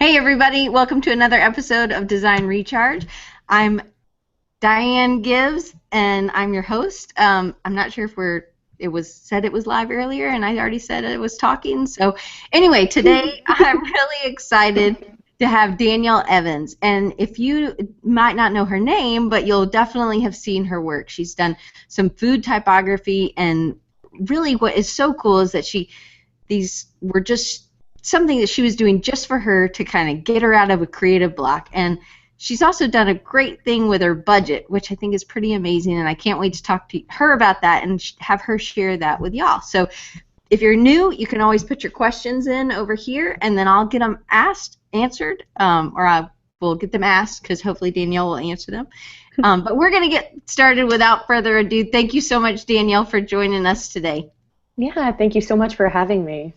Hey everybody, welcome to another episode of Design Recharge. I'm Diane Gibbs and I'm your host. I'm not sure if it was said it was live earlier and I already said it was talking. So anyway, today I'm really excited to have Danielle Evans. And if you might not know her name, but you'll definitely have seen her work. She's done some food typography, and really what is so cool is that these were just something that she was doing just for her to kind of get her out of a creative block. And she's also done a great thing with her budget, which I think is pretty amazing, and I can't wait to talk to her about that and have her share that with y'all. So if you're new, you can always put your questions in over here, and then I'll get them answered, or I will get them asked, because hopefully Danielle will answer them. But we're going to get started without further ado. Thank you so much, Danielle, for joining us today. Yeah, thank you so much for having me.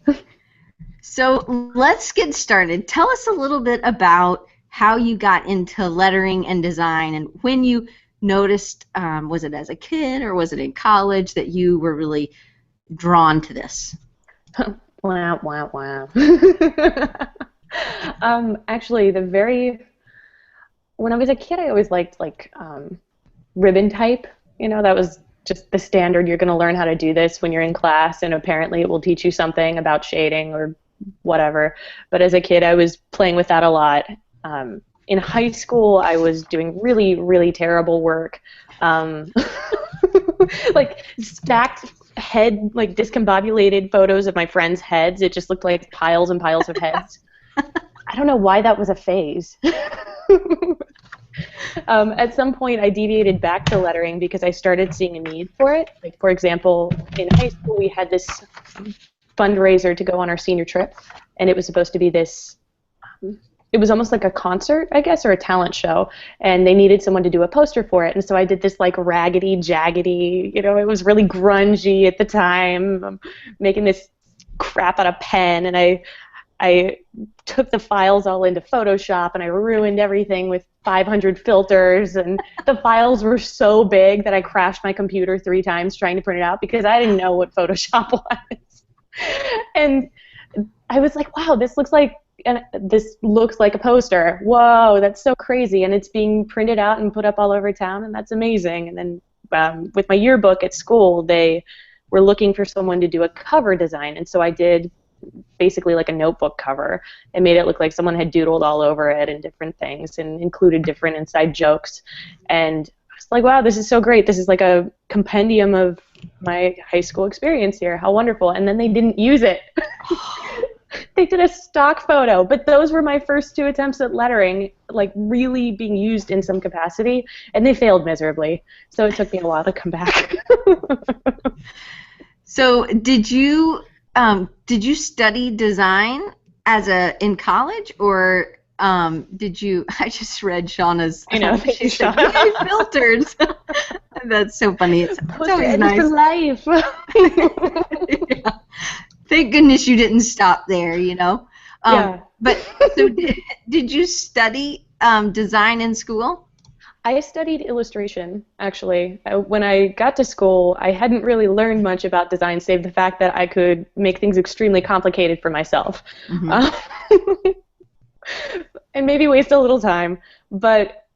So let's get started. Tell us a little bit about how you got into lettering and design, and when you noticed, was it as a kid or was it in college that you were really drawn to this? Wow, wow, wow. Actually, when I was a kid, I always liked ribbon type. You know, that was just the standard. You're going to learn how to do this when you're in class, and apparently it will teach you something about shading or whatever. But as a kid, I was playing with that a lot. In high school, I was doing really, really terrible work. Like stacked discombobulated photos of my friends' heads. It just looked like piles and piles of heads. I don't know why that was a phase. At some point, I deviated back to lettering because I started seeing a need for it. Like, for example, in high school, we had this fundraiser to go on our senior trip, and it was supposed to be this, it was almost like a concert, I guess, or a talent show, and they needed someone to do a poster for it. And so I did this like raggedy, jaggedy, you know, it was really grungy at the time, making this crap out of pen, and I took the files all into Photoshop, and I ruined everything with 500 filters, and the files were so big that I crashed my computer 3 times trying to print it out because I didn't know what Photoshop was. And I was like, wow, this looks like a poster. Whoa, that's so crazy. And it's being printed out and put up all over town, and that's amazing. And then with my yearbook at school, they were looking for someone to do a cover design, and so I did basically like a notebook cover and made it look like someone had doodled all over it and different things and included different inside jokes. And I was like, wow, this is so great. This is like a compendium of my high school experience here. How wonderful. And then they didn't use it. They did a stock photo, but those were my first 2 attempts at lettering, like really being used in some capacity, and they failed miserably. So it took me a while to come back. So did you study design in college, or did you? I just read Shauna's. I know. She said, "Yay, filters." That's so funny. It's always nice. For life. Yeah. Thank goodness you didn't stop there. You know. Yeah. But so did you study design in school? I studied illustration, actually. When I got to school, I hadn't really learned much about design, save the fact that I could make things extremely complicated for myself. Mm-hmm. And maybe waste a little time. But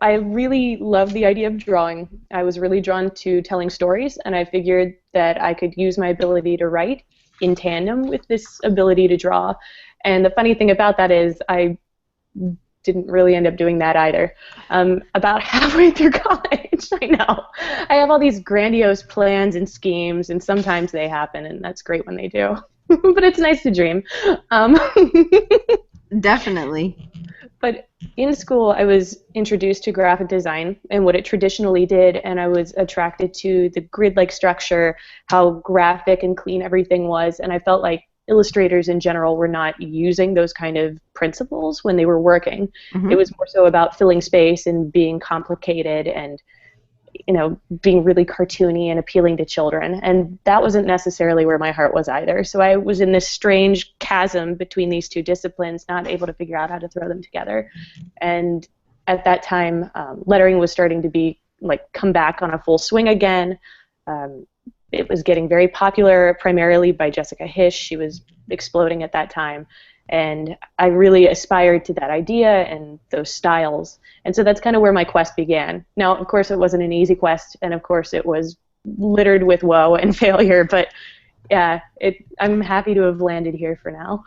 I really loved the idea of drawing. I was really drawn to telling stories, and I figured that I could use my ability to write in tandem with this ability to draw. And the funny thing about that is I didn't really end up doing that either. About halfway through college, I know. I have all these grandiose plans and schemes, and sometimes they happen, and that's great when they do. But it's nice to dream. Definitely. But in school, I was introduced to graphic design and what it traditionally did, and I was attracted to the grid-like structure, how graphic and clean everything was, and I felt like illustrators in general were not using those kind of principles when they were working. Mm-hmm. It was more so about filling space and being complicated and, you know, being really cartoony and appealing to children. And that wasn't necessarily where my heart was either. So I was in this strange chasm between these 2 disciplines, not able to figure out how to throw them together. And at that time, lettering was starting to come back on a full swing again. It was getting very popular, primarily by Jessica Hische. She was exploding at that time. And I really aspired to that idea and those styles. And so that's kind of where my quest began. Now, of course, it wasn't an easy quest, and of course, it was littered with woe and failure, but yeah, I'm happy to have landed here for now.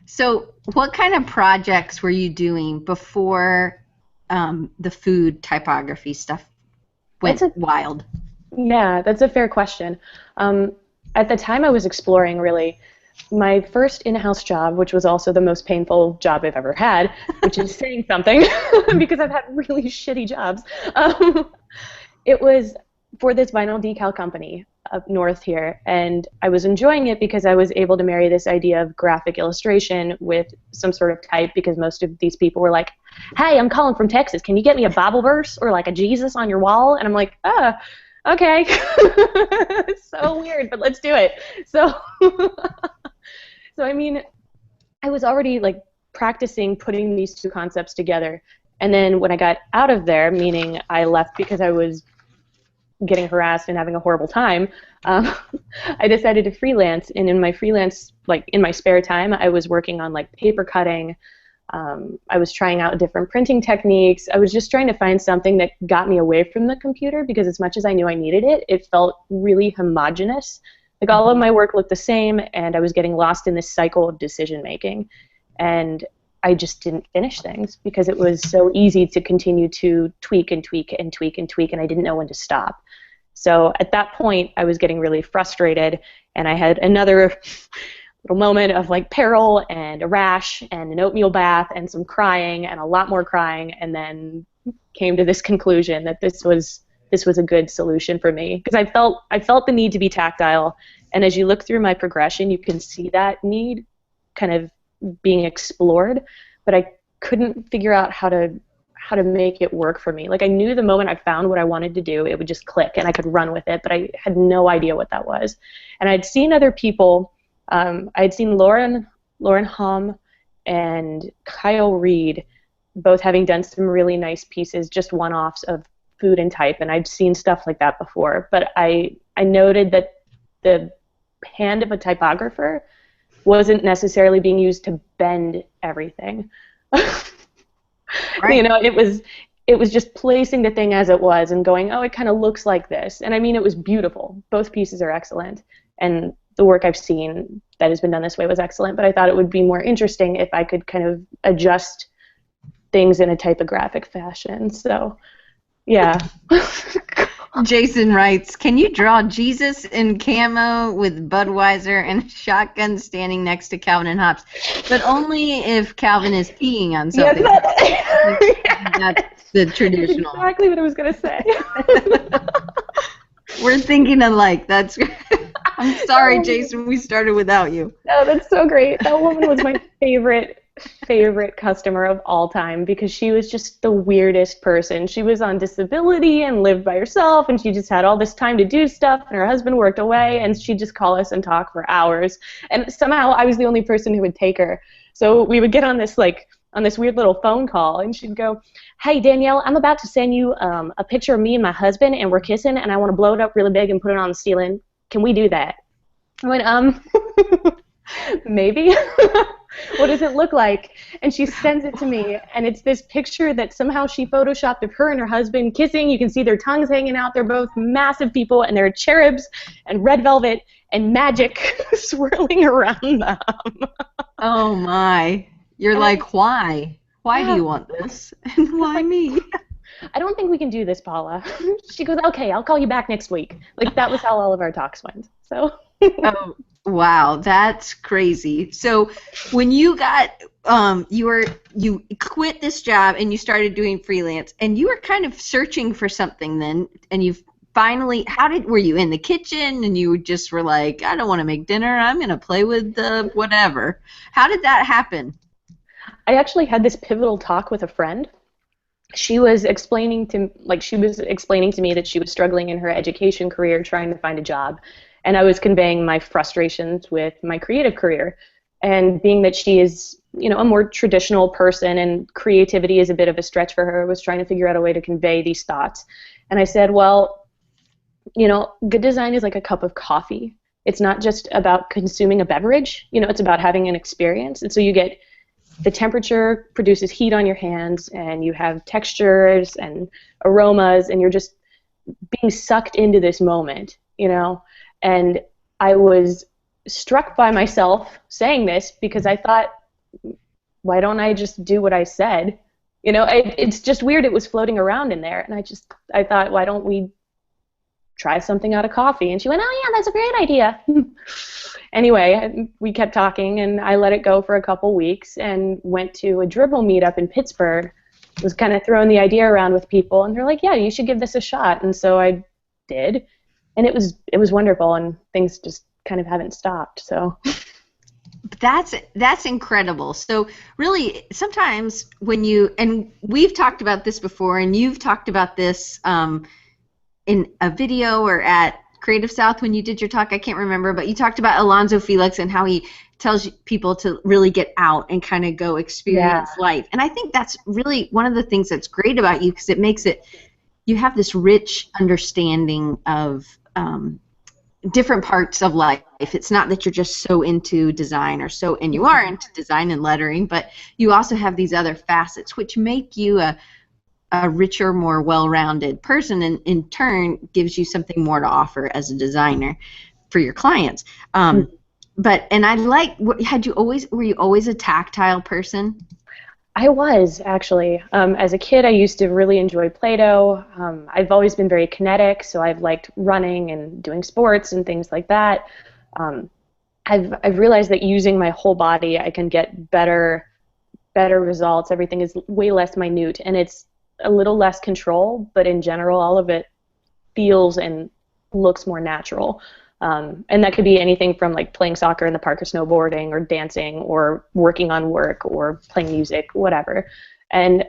So what kind of projects were you doing before the food typography stuff went wild? Yeah, that's a fair question. At the time I was exploring, really, my first in-house job, which was also the most painful job I've ever had, which is saying something because I've had really shitty jobs. It was for this vinyl decal company up north here, and I was enjoying it because I was able to marry this idea of graphic illustration with some sort of type, because most of these people were like, hey, I'm calling from Texas, can you get me a Bible verse or like a Jesus on your wall? And I'm like, okay. It's so weird, but let's do it. So I mean, I was already like practicing putting these two concepts together, and then when I got out of there, meaning I left because I was getting harassed and having a horrible time, I decided to freelance. And in my freelance, like in my spare time, I was working on like paper cutting. I was trying out different printing techniques. I was just trying to find something that got me away from the computer, because as much as I knew I needed it, it felt really homogenous. Like all of my work looked the same, and I was getting lost in this cycle of decision making. And I just didn't finish things because it was so easy to continue to tweak and tweak and tweak and tweak, and I didn't know when to stop. So at that point, I was getting really frustrated, and I had another little moment of like peril and a rash and an oatmeal bath and some crying and a lot more crying, and then came to this conclusion that this was a good solution for me, because I felt the need to be tactile, and as you look through my progression, you can see that need kind of being explored, but I couldn't figure out how to make it work for me. Like I knew the moment I found what I wanted to do, it would just click and I could run with it, but I had no idea what that was. And I'd seen other people. I'd seen Lauren Hum and Kyle Reed both having done some really nice pieces, just one-offs of food and type, and I'd seen stuff like that before. But I noted that the hand of a typographer wasn't necessarily being used to bend everything. Right. You know, it was just placing the thing as it was and going, oh, it kind of looks like this. And I mean, it was beautiful. Both pieces are excellent, and the work I've seen that has been done this way was excellent, but I thought it would be more interesting if I could kind of adjust things in a typographic fashion. So, yeah. Jason writes, can you draw Jesus in camo with Budweiser and a shotgun standing next to Calvin and Hobbes? But only if Calvin is peeing on something. Yes, that's the traditional. That's exactly what I was going to say. We're thinking alike. That's. I'm sorry, Jason, we started without you. No, that's so great. That woman was my favorite customer of all time, because she was just the weirdest person. She was on disability and lived by herself, and she just had all this time to do stuff, and her husband worked away, and she'd just call us and talk for hours. And somehow I was the only person who would take her. So we would get on this weird little phone call, and she'd go, hey, Danielle, I'm about to send you a picture of me and my husband, and we're kissing, and I want to blow it up really big and put it on the ceiling. Can we do that? I went, maybe. What does it look like? And she sends it to me, and it's this picture that somehow she photoshopped of her and her husband kissing. You can see their tongues hanging out. They're both massive people, and there are cherubs and red velvet and magic swirling around them. Oh, my. You're like, why? Why do you want this? And why me? I don't think we can do this, Paula. She goes, okay, I'll call you back next week. Like, that was how all of our talks went. So. Oh, wow, that's crazy. So when you got, you quit this job and you started doing freelance, and you were kind of searching for something then, and you finally, were you in the kitchen and you just were like, I don't want to make dinner, I'm going to play with the whatever. How did that happen? I actually had this pivotal talk with a friend. She was explaining to me that she was struggling in her education career trying to find a job. And I was conveying my frustrations with my creative career. And being that she is, a more traditional person and creativity is a bit of a stretch for her, I was trying to figure out a way to convey these thoughts. And I said, well, good design is like a cup of coffee. it's not just about consuming a beverage, it's about having an experience. And so you get the temperature produces heat on your hands, and you have textures and aromas, and you're just being sucked into this moment, And I was struck by myself saying this because I thought, why don't I just do what I said? It's just weird. It was floating around in there, and I thought, why don't we try something out of coffee? And she went, oh yeah, that's a great idea. Anyway, we kept talking, and I let it go for a couple weeks and went to a dribble meetup in Pittsburgh. Was kind of throwing the idea around with people, and they're like, yeah, you should give this a shot. And so I did, and it was wonderful, and things just kind of haven't stopped. So that's incredible. So really, sometimes when and we've talked about this before, and you've talked about this in a video or at Creative South when you did your talk, I can't remember, but you talked about Alonzo Felix and how he tells people to really get out and kind of go experience life. And I think that's really one of the things that's great about you, because it makes you have this rich understanding of different parts of life. It's not that you're just so into design and you are into design and lettering, but you also have these other facets which make you a richer, more well-rounded person, and in turn gives you something more to offer as a designer for your clients. And I like, were you always a tactile person? I was, actually. As a kid, I used to really enjoy Play-Doh. I've always been very kinetic, so I've liked running and doing sports and things like that. I've realized that using my whole body, I can get better results. Everything is way less minute, and it's a little less control, but in general, all of it feels and looks more natural. And that could be anything from like playing soccer in the park, or snowboarding, or dancing, or working on work, or playing music, whatever. And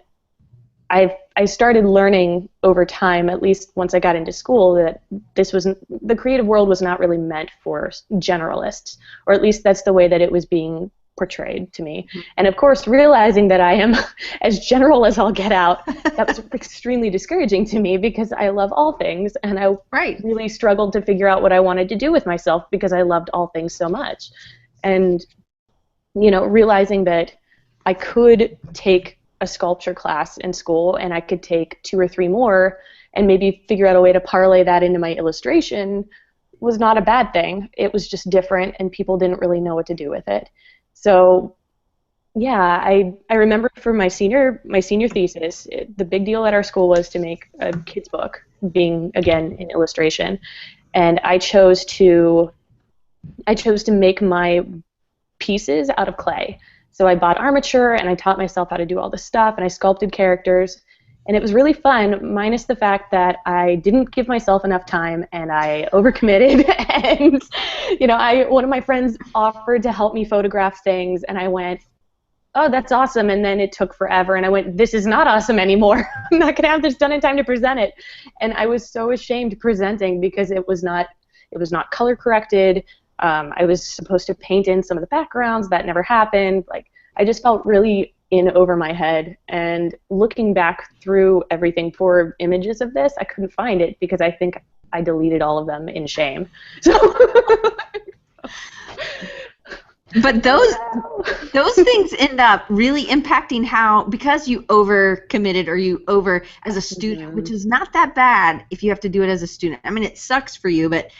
I started learning over time, at least once I got into school, that the creative world was not really meant for generalists, or at least that's the way that it was being portrayed to me. And of course, realizing that I am as general as I'll get out, that was extremely discouraging to me, because I love all things, and I really struggled to figure out what I wanted to do with myself, because I loved all things so much. And realizing that I could take a sculpture class in school, and I could take 2 or 3 more and maybe figure out a way to parlay that into my illustration was not a bad thing. It was just different, and people didn't really know what to do with it. So, yeah, I remember for my senior thesis, the big deal at our school was to make a kid's book, being again in illustration, and I chose to make my pieces out of clay. So I bought armature, and I taught myself how to do all this stuff, and I sculpted characters, and it was really fun, minus the fact that I didn't give myself enough time, and I overcommitted. And one of my friends offered to help me photograph things, and I went, oh, that's awesome. And then it took forever, and I went, this is not awesome anymore. I'm not gonna have this done in time to present it. And I was so ashamed presenting, because it was not color corrected. I was supposed to paint in some of the backgrounds. That never happened. Like, I just felt really in over my head, and looking back through everything for images of this, I couldn't find it, because I think I deleted all of them in shame. So But those things end up really impacting how, because you overcommitted, or you as a student, which is not that bad if you have to do it as a student. I mean, it sucks for you, but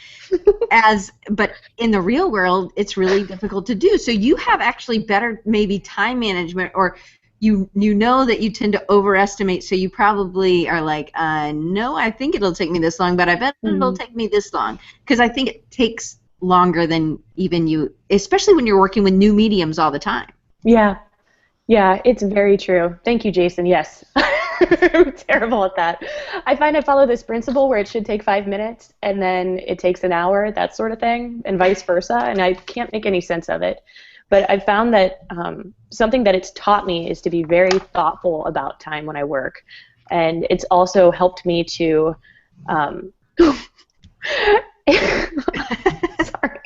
but in the real world, it's really difficult to do. So you have actually better maybe time management, or you know that you tend to overestimate, so you probably are like, no, I think it'll take me this long, but I bet it'll take me this long, because I think it takes longer than even you, especially when you're working with new mediums all the time. Yeah, it's very true. Thank you, Jason. Yes. I'm terrible at that. I find I follow this principle where it should take 5 minutes, and then it takes an hour, that sort of thing, and vice versa, and I can't make any sense of it. But I've found that something that it's taught me is to be very thoughtful about time when I work. And it's also helped me to sorry.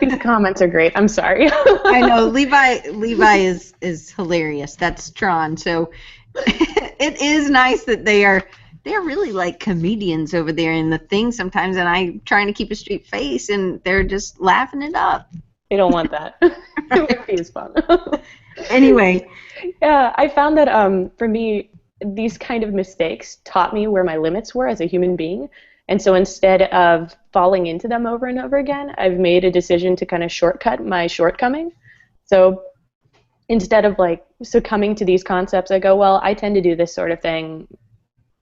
These comments are great. I'm sorry. I know Levi is hilarious. That's Tron. So it is nice that they are they're really like comedians over there in the thing sometimes, and I'm trying to keep a straight face, and they're just laughing it up. They don't want that. It would be as fun. Anyway, Yeah, I found that for me, these kind of mistakes taught me where my limits were as a human being. And so instead of falling into them over and over again, I've made a decision to kind of shortcut my shortcoming. So instead of like succumbing to these concepts, I go, well, I tend to do this sort of thing.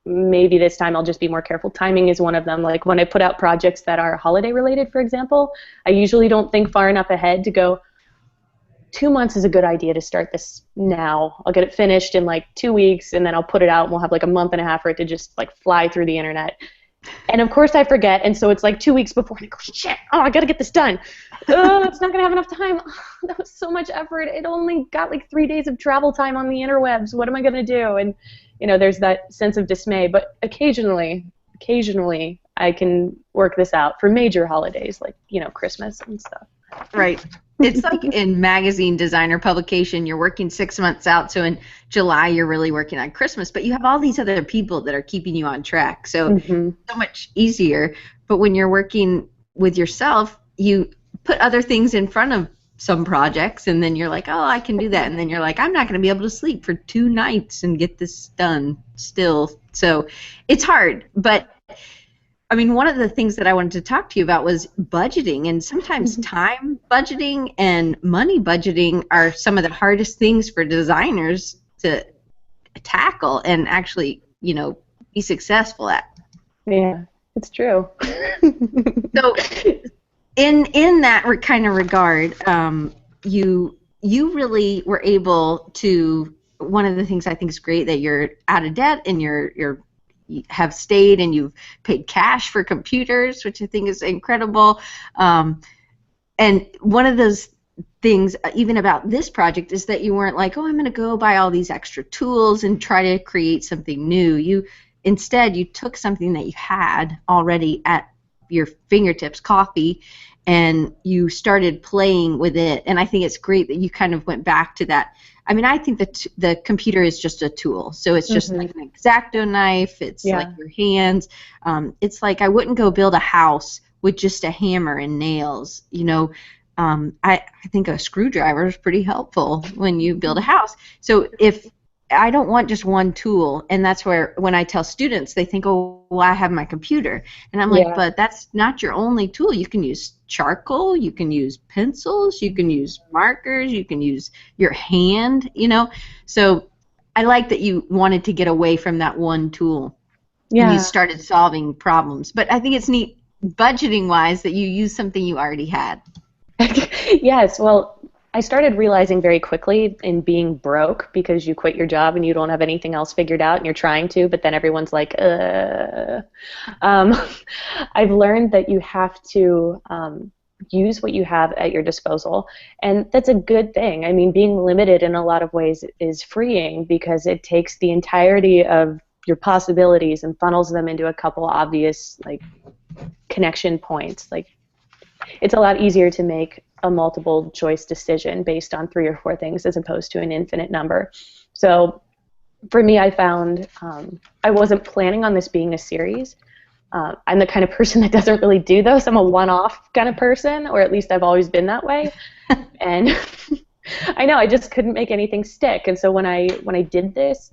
Maybe this time I'll just be more careful. Timing is one of them. Like when I put out projects that are holiday related, for example, I usually don't think far enough ahead to go, 2 months is a good idea to start this now. I'll get it finished in like 2 weeks, and then I'll put it out, and we'll have like a month and a half for it to just like fly through the internet. And of course I forget, and so it's like 2 weeks before, and I go, shit, oh, I gotta get this done. Oh, it's not gonna have enough time. Oh, that was so much effort. It only got like 3 days of travel time on the interwebs. What am I gonna do? And there's that sense of dismay. But occasionally, I can work this out for major holidays like Christmas and stuff. right. It's like in magazine designer publication, you're working 6 months out, so in July you're really working on Christmas, but you have all these other people that are keeping you on track, so so much easier. But when you're working with yourself, you put other things in front of some projects, and then you're like, oh, I can do that, and then you're like, I'm not going to be able to sleep for 2 nights and get this done still. So it's hard, but I mean, one of the things that I wanted to talk to you about was budgeting, and sometimes time budgeting and money budgeting are some of the hardest things for designers to tackle and actually, be successful at. Yeah, it's true. So, in that kind of regard, you really were able to. One of the things I think is great that you're out of debt and you have stayed and you've paid cash for computers, which I think is incredible. And one of those things, even about this project, is that you weren't like, oh, I'm going to go buy all these extra tools and try to create something new. Instead, you took something that you had already at your fingertips, coffee, and you started playing with it. And I think it's great that you kind of went back to that. I mean, I think that the computer is just a tool. So it's just like an X-Acto knife. It's like your hands. It's like I wouldn't go build a house with just a hammer and nails. I think a screwdriver is pretty helpful when you build a house. So if I don't want just one tool, and that's where when I tell students, they think, oh, well, I have my computer. And I'm like, but that's not your only tool. You can use charcoal, you can use pencils, you can use markers, you can use your hand, So I like that you wanted to get away from that one tool. Yeah. And you started solving problems. But I think it's neat, budgeting-wise, that you use something you already had. Yes, well, I started realizing very quickly in being broke, because you quit your job and you don't have anything else figured out and you're trying to, but then everyone's like, I've learned that you have to use what you have at your disposal, and that's a good thing. I mean, being limited in a lot of ways is freeing, because it takes the entirety of your possibilities and funnels them into a couple obvious connection points. It's a lot easier to make a multiple choice decision based on 3 or 4 things as opposed to an infinite number. So for me, I found I wasn't planning on this being a series. I'm the kind of person that doesn't really do those. I'm a one-off kind of person, or at least I've always been that way. And I know I just couldn't make anything stick. And so when I did this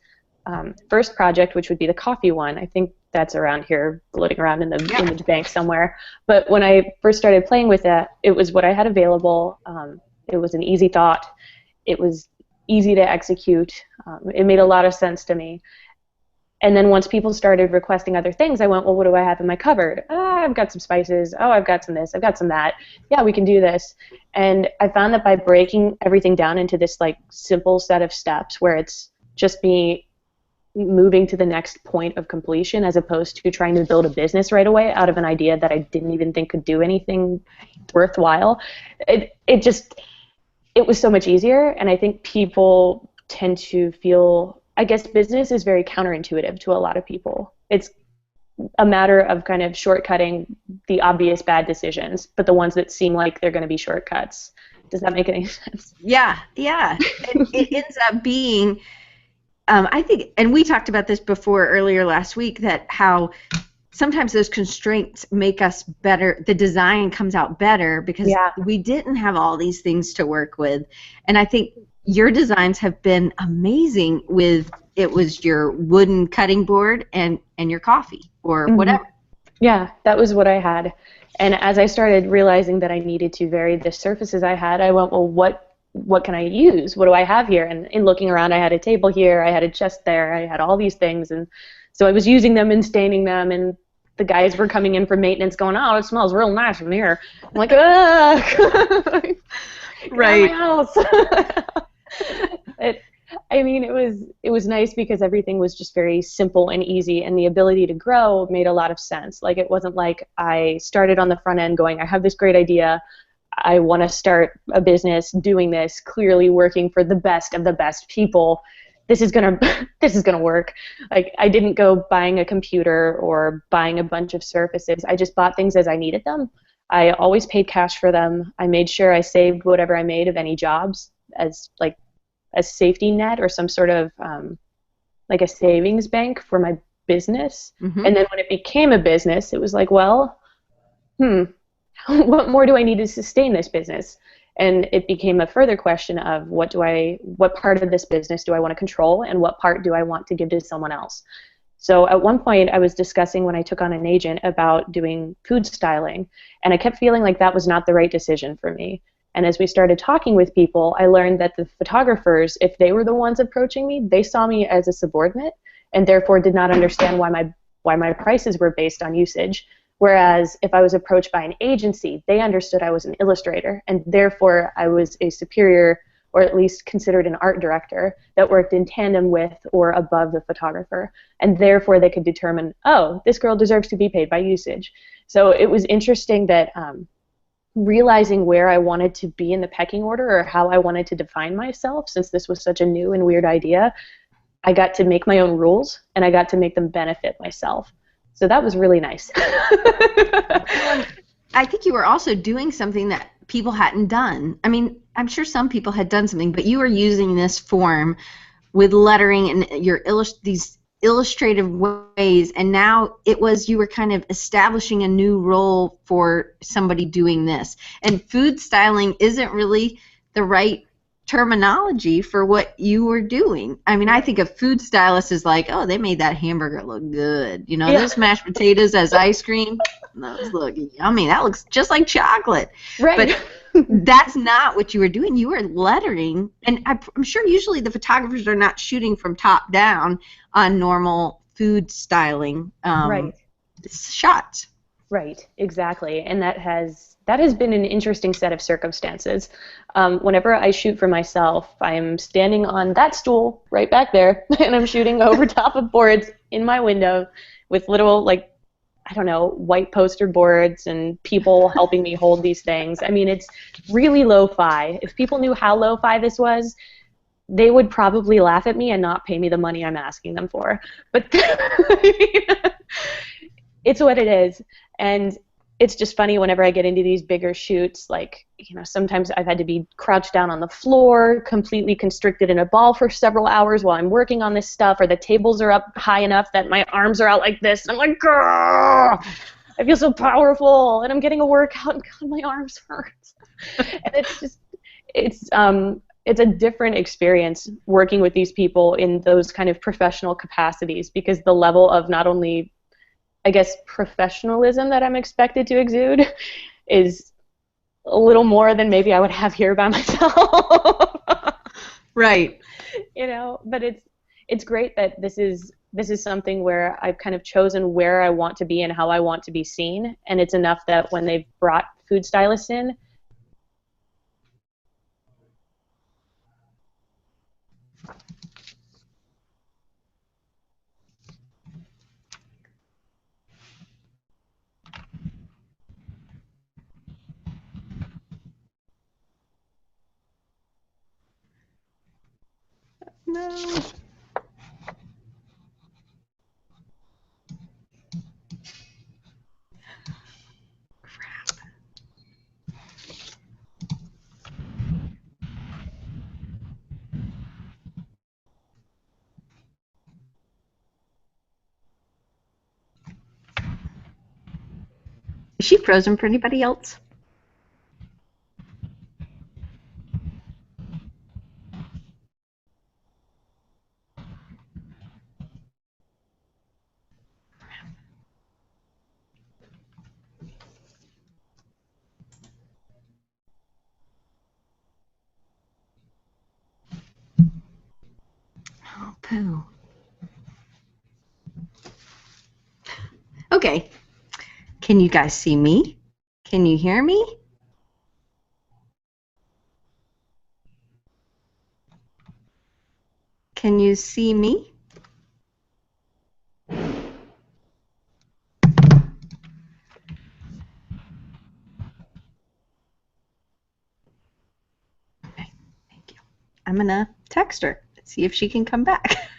first project, which would be the coffee one, I think that's around here, floating around in the image bank somewhere. But when I first started playing with that, it was what I had available. It was an easy thought. It was easy to execute. It made a lot of sense to me. And then once people started requesting other things, I went, well, what do I have in my cupboard? I've got some spices. Oh, I've got some this. I've got some that. Yeah, we can do this. And I found that by breaking everything down into this simple set of steps, where it's just me moving to the next point of completion, as opposed to trying to build a business right away out of an idea that I didn't even think could do anything worthwhile, it was so much easier. And I think people tend to feel, I guess business is very counterintuitive to a lot of people. It's a matter of kind of shortcutting the obvious bad decisions, but the ones that seem like they're going to be shortcuts. Does that make any sense? Yeah. It ends up being I think, and we talked about this before earlier last week, that how sometimes those constraints make us better. The design comes out better because Yeah. we didn't have all these things to work with. And I think your designs have been amazing with, it was your wooden cutting board and your coffee or Mhm. whatever. Yeah, that was what I had. And as I started realizing that I needed to vary the surfaces I had, I went, well, what can I use? What do I have here? And in looking around, I had a table here, I had a chest there, I had all these things, and so I was using them and staining them, and the guys were coming in for maintenance going, oh, it smells real nice in here. I'm like, ugh, get out of my Right. house. it, I mean, it was nice because everything was just very simple and easy, and the ability to grow made a lot of sense. Like, it wasn't like I started on the front end going, I have this great idea, I want to start a business doing this, clearly working for the best of the best people. This is gonna this is gonna work. Like, I didn't go buying a computer or buying a bunch of surfaces. I just bought things as I needed them. I always paid cash for them. I made sure I saved whatever I made of any jobs as like a safety net or some sort of like a savings bank for my business. Mm-hmm. And then when it became a business, it was like, well, what more do I need to sustain this business? And it became a further question of what part of this business do I want to control, and what part do I want to give to someone else? So at one point I was discussing when I took on an agent about doing food styling, and I kept feeling like that was not the right decision for me. And as we started talking with people, I learned that the photographers, if they were the ones approaching me, they saw me as a subordinate and therefore did not understand why my prices were based on usage. Whereas if I was approached by an agency, they understood I was an illustrator, and therefore I was a superior, or at least considered an art director that worked in tandem with or above the photographer. And therefore they could determine, oh, this girl deserves to be paid by usage. So it was interesting that realizing where I wanted to be in the pecking order, or how I wanted to define myself, since this was such a new and weird idea, I got to make my own rules, and I got to make them benefit myself. So that was really nice. I think you were also doing something that people hadn't done. I mean, I'm sure some people had done something, but you were using this form with lettering and these illustrative ways, and now you were kind of establishing a new role for somebody doing this. And food styling isn't really the right terminology for what you were doing. I mean, I think a food stylist is like, oh, they made that hamburger look good. You know, Yeah. those mashed potatoes as ice cream, those look yummy. That looks just like chocolate. Right. But that's not what you were doing. You were lettering, and I'm sure usually the photographers are not shooting from top down on normal food styling Right. shots. Right, exactly. And that has been an interesting set of circumstances. Whenever I shoot for myself, I'm standing on that stool right back there, and I'm shooting over top of boards in my window with little, like, I don't know, white poster boards and people helping me hold these things. I mean, it's really lo-fi. If people knew how lo-fi this was, they would probably laugh at me and not pay me the money I'm asking them for. But it's what it is. And it's just funny whenever I get into these bigger shoots, like, you know, sometimes I've had to be crouched down on the floor, completely constricted in a ball for several hours while I'm working on this stuff, or the tables are up high enough that my arms are out like this. And I'm like, grrr! I feel so powerful, and I'm getting a workout, and God, my arms hurt. And it's just, it's a different experience working with these people in those kind of professional capacities, because the level of not only, I guess, professionalism that I'm expected to exude is a little more than maybe I would have here by myself. Right. You know, but it's great that this is something where I've kind of chosen where I want to be and how I want to be seen, and it's enough that when they've brought food stylists in, No. Is she frozen for anybody else? Oh, poo. Okay. Can you guys see me? Can you hear me? Can you see me? Okay, thank you. I'm going to text her. See if she can come back.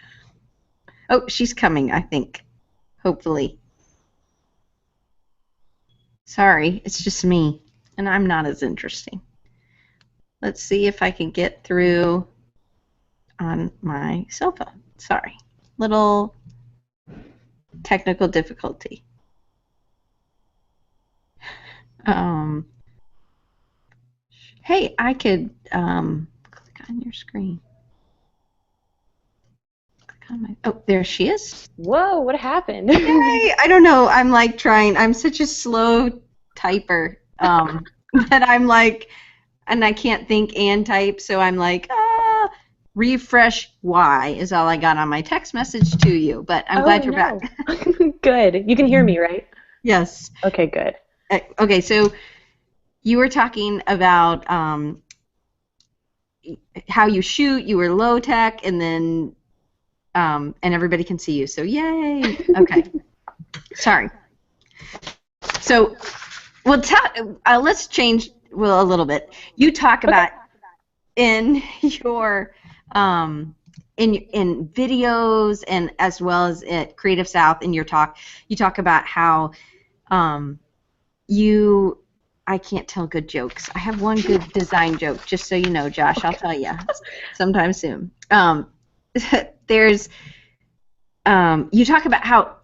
Oh, she's coming, I think. Hopefully. Sorry, it's just me, and I'm not as interesting. Let's see if I can get through on my cell phone. Sorry. Little technical difficulty. Hey, I could click on your screen. Click on my. Oh, there she is. Whoa, what happened? Yay! I don't know. I'm like trying. I'm such a slow typer that I'm like, and I can't think and type, so I'm like, refresh Y is all I got on my text message to you. But I'm glad you're back. Good. You can hear me, right? Yes. Okay, good. Okay, so you were talking about how you shoot. You were low tech, and then and everybody can see you. So yay! Okay. Sorry. So, well, let's change a little bit. You talk about in your in videos and as well as at Creative South in your talk, you talk about how I can't tell good jokes. I have one good design joke, just so you know, Josh. I'll tell you sometime soon. There's you talk about how,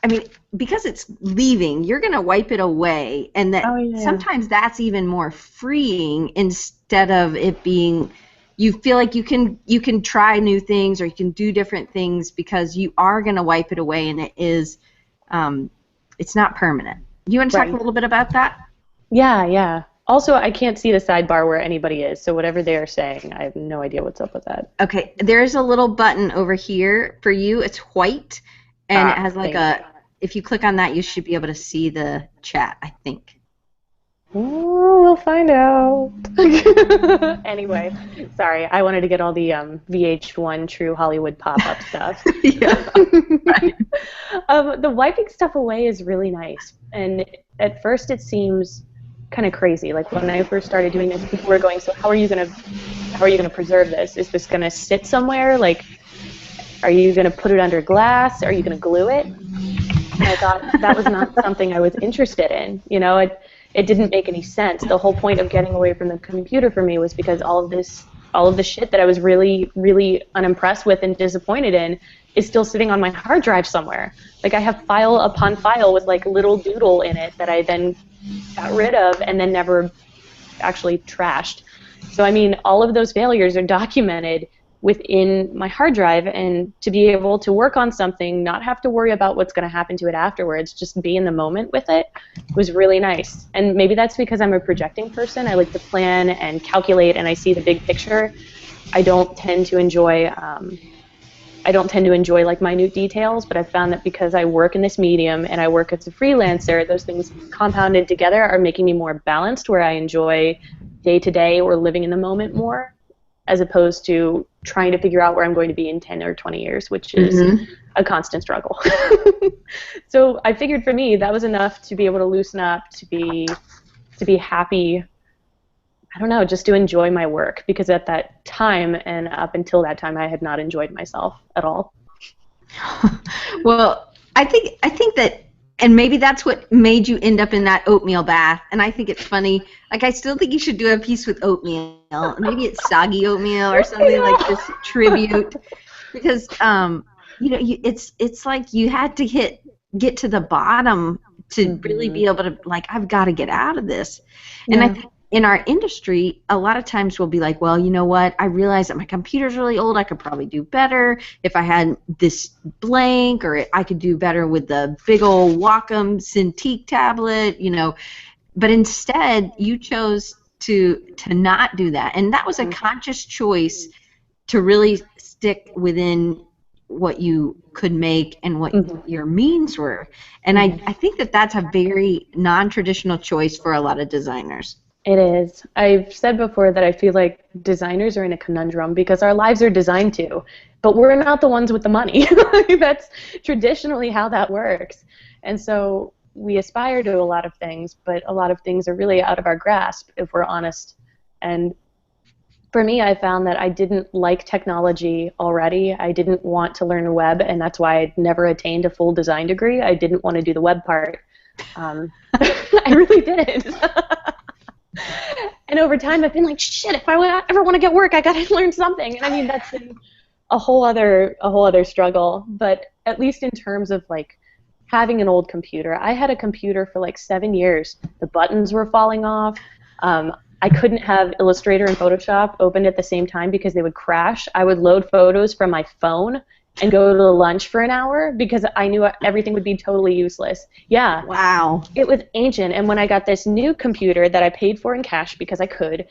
I mean, because it's leaving, you're going to wipe it away, and that sometimes that's even more freeing instead of it being, you feel like you can try new things or you can do different things because you are going to wipe it away, and it is it's not permanent. You want to talk a little bit about that? Yeah. Also, I can't see the sidebar where anybody is, so whatever they are saying, I have no idea what's up with that. Okay, there's a little button over here for you. It's white, and it has like if you click on that, you should be able to see the chat, I think. Oh, we'll find out. Anyway, sorry, I wanted to get all the VH1 True Hollywood pop-up stuff. Yeah. The wiping stuff away is really nice, and at first it seems kind of crazy. Like when I first started doing this, people were going, "So how are you gonna preserve this? Is this gonna sit somewhere? Like, are you gonna put it under glass? Are you gonna glue it?" And I thought that was not something I was interested in. You know, it didn't make any sense. The whole point of getting away from the computer for me was because all of the shit that I was really, really unimpressed with and disappointed in is still sitting on my hard drive somewhere. Like I have file upon file with like little doodle in it that I then got rid of and then never actually trashed. So I mean, all of those failures are documented within my hard drive, and to be able to work on something, not have to worry about what's going to happen to it afterwards, just be in the moment with it, was really nice. And maybe that's because I'm a projecting person. I like to plan and calculate, and I see the big picture. I don't tend to enjoy like minute details, but I've found that because I work in this medium and I work as a freelancer, those things compounded together are making me more balanced, where I enjoy day-to-day or living in the moment more, as opposed to trying to figure out where I'm going to be in 10 or 20 years, which is a constant struggle. So I figured for me that was enough to be able to loosen up, to be happy, I don't know, just to enjoy my work, because at that time and up until that time I had not enjoyed myself at all. Well, I think that, and maybe that's what made you end up in that oatmeal bath. And I think it's funny. Like, I still think you should do a piece with oatmeal. Maybe it's soggy oatmeal or something like this tribute, because you know, it's like you had to get to the bottom to really be able to, like, I've got to get out of this. And I Yeah. think in our industry, a lot of times we'll be like, well, you know what? I realize that my computer's really old. I could probably do better if I had this blank, or I could do better with the big old Wacom Cintiq tablet, you know. But instead, you chose to not do that. And that was a conscious choice to really stick within what you could make and what your means were. And I think that that's a very non-traditional choice for a lot of designers. It is. I've said before that I feel like designers are in a conundrum because our lives are designed to, but we're not the ones with the money. That's traditionally how that works. And so we aspire to a lot of things, but a lot of things are really out of our grasp if we're honest. And for me, I found that I didn't like technology already. I didn't want to learn web, and that's why I never attained a full design degree. I didn't want to do the web part. I really didn't. And over time, I've been like, shit, if I ever want to get work, I got to learn something. And I mean, that's been a whole other struggle. But at least in terms of like having an old computer, I had a computer for like 7 years. The buttons were falling off. I couldn't have Illustrator and Photoshop open at the same time because they would crash. I would load photos from my phone and go to lunch for an hour because I knew everything would be totally useless. Yeah. Wow. It was ancient. And when I got this new computer that I paid for in cash because I could,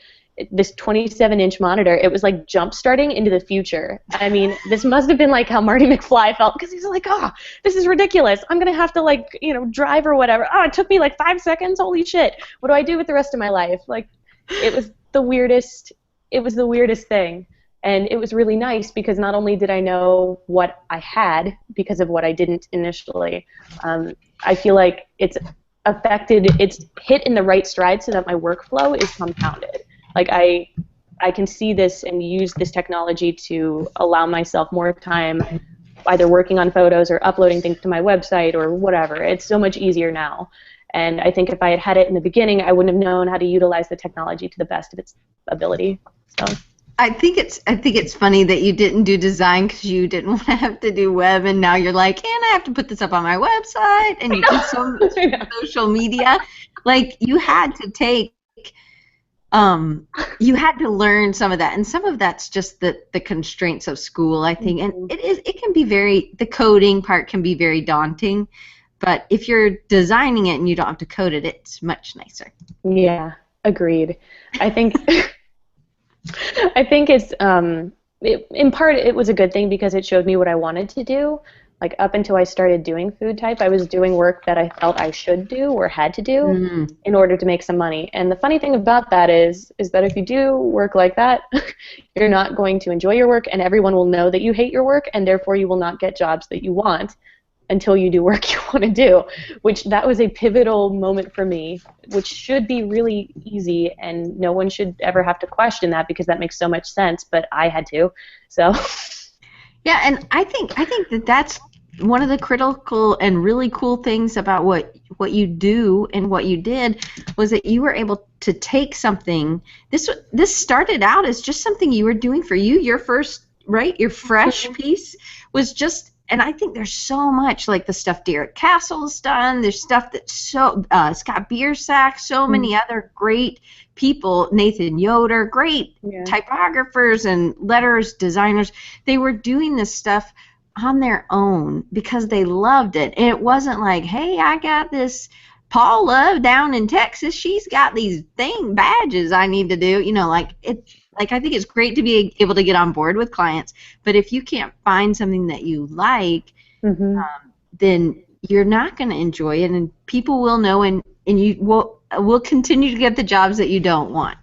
this 27-inch monitor, it was like jump starting into the future. I mean, this must have been like how Marty McFly felt because he's like, oh, this is ridiculous. I'm going to have to like, you know, drive or whatever. Oh, it took me like 5 seconds. Holy shit. What do I do with the rest of my life? Like, it was the weirdest thing. And it was really nice because not only did I know what I had because of what I didn't initially, I feel like it's hit in the right stride so that my workflow is compounded. Like I can see this and use this technology to allow myself more time either working on photos or uploading things to my website or whatever. It's so much easier now. And I think if I had had it in the beginning, I wouldn't have known how to utilize the technology to the best of its ability. So. I think it's funny that you didn't do design because you didn't want to have to do web, and now you're like, and I have to put this up on my website, and you do so much social media. Like you had to take, you had to learn some of that, and some of that's just the constraints of school, I think, and it can be the coding part can be very daunting, but if you're designing it and you don't have to code it, it's much nicer. Yeah, agreed. I think. I think it's in part it was a good thing because it showed me what I wanted to do. Like up until I started doing food type, I was doing work that I felt I should do or had to do in order to make some money. And the funny thing about that is that if you do work like that, you're not going to enjoy your work, and everyone will know that you hate your work, and therefore you will not get jobs that you want until you do work you want to do, which that was a pivotal moment for me, which should be really easy, and no one should ever have to question that because that makes so much sense, but I had to, so. Yeah, and I think that that's one of the critical and really cool things about what you do and what you did was that you were able to take something, this started out as just something you were doing for you, your first, right, your fresh piece was just. And I think there's so much, like the stuff Derek Castle's done. There's stuff that Scott Biersack, so many other great people, Nathan Yoder, great typographers and letters designers. They were doing this stuff on their own because they loved it. And it wasn't like, hey, I got this Paula down in Texas. She's got these badges I need to do. You know, like it. Like, I think it's great to be able to get on board with clients, but if you can't find something that you like, then you're not going to enjoy it, and people will know, and you will continue to get the jobs that you don't want.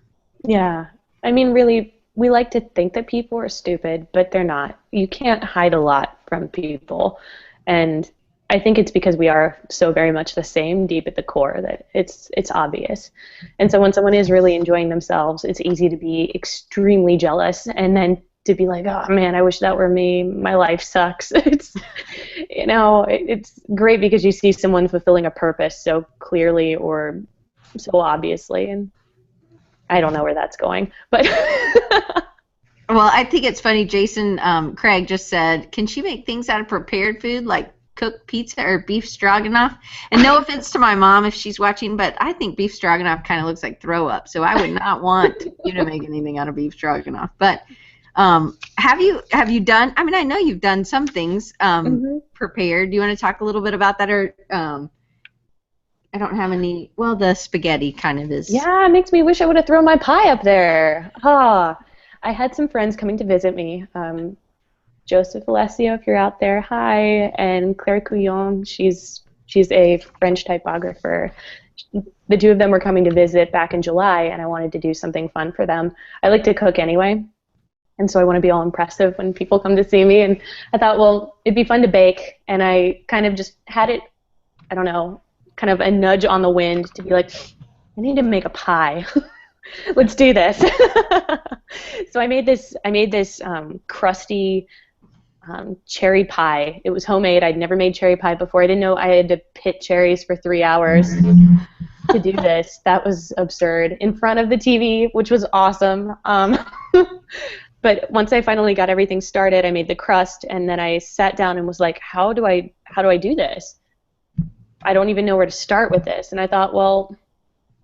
Yeah. I mean, really, we like to think that people are stupid, but they're not. You can't hide a lot from people, and I think it's because we are so very much the same deep at the core that it's obvious. And so when someone is really enjoying themselves, it's easy to be extremely jealous and then to be like, oh man, I wish that were me. My life sucks. It's, you know, it's great because you see someone fulfilling a purpose so clearly or so obviously. And I don't know where that's going, but. Well, I think it's funny. Jason Craig just said, can she make things out of prepared food like cook pizza or beef stroganoff. And no offense to my mom if she's watching, but I think beef stroganoff kind of looks like throw up. So I would not want you to make anything out of beef stroganoff. But have you done? I mean, I know you've done some things prepared. Do you want to talk a little bit about that, or I don't have any. Well, the spaghetti kind of is. Yeah, it makes me wish I would have thrown my pie up there. I had some friends coming to visit me. Joseph Alessio, if you're out there, hi, and Claire Couillon, she's a French typographer. The two of them were coming to visit back in July, and I wanted to do something fun for them. I like to cook anyway, and so I want to be all impressive when people come to see me, and I thought, well, it'd be fun to bake, and I kind of just had it, I don't know, kind of a nudge on the wind to be like, I need to make a pie. Let's do this. So I made this crusty cherry pie. It was homemade. I'd never made cherry pie before. I didn't know I had to pit cherries for 3 hours to do this. That was absurd. In front of the TV, which was awesome. But once I finally got everything started, I made the crust, and then I sat down and was like, how do I do this? I don't even know where to start with this. And I thought, well,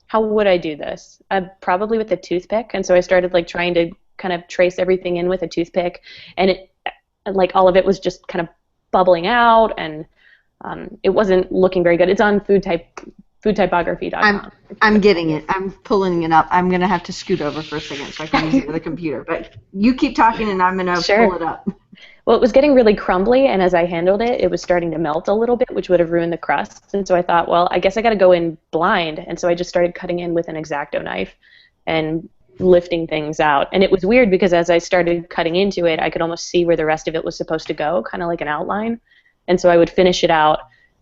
how would I do this? Probably with a toothpick. And so I started like trying to kind of trace everything in with a toothpick, and like all of it was just kind of bubbling out, and it wasn't looking very good. It's on foodtypography.com. I'm getting it. I'm pulling it up. I'm going to have to scoot over for a second so I can use it with the computer. But you keep talking, and I'm going to pull it up. Well, it was getting really crumbly, and as I handled it, it was starting to melt a little bit, which would have ruined the crust. And so I thought, well, I guess I got to go in blind. And so I just started cutting in with an X-Acto knife and lifting things out. And it was weird because as I started cutting into it, I could almost see where the rest of it was supposed to go, kind of like an outline. And so I would finish it out.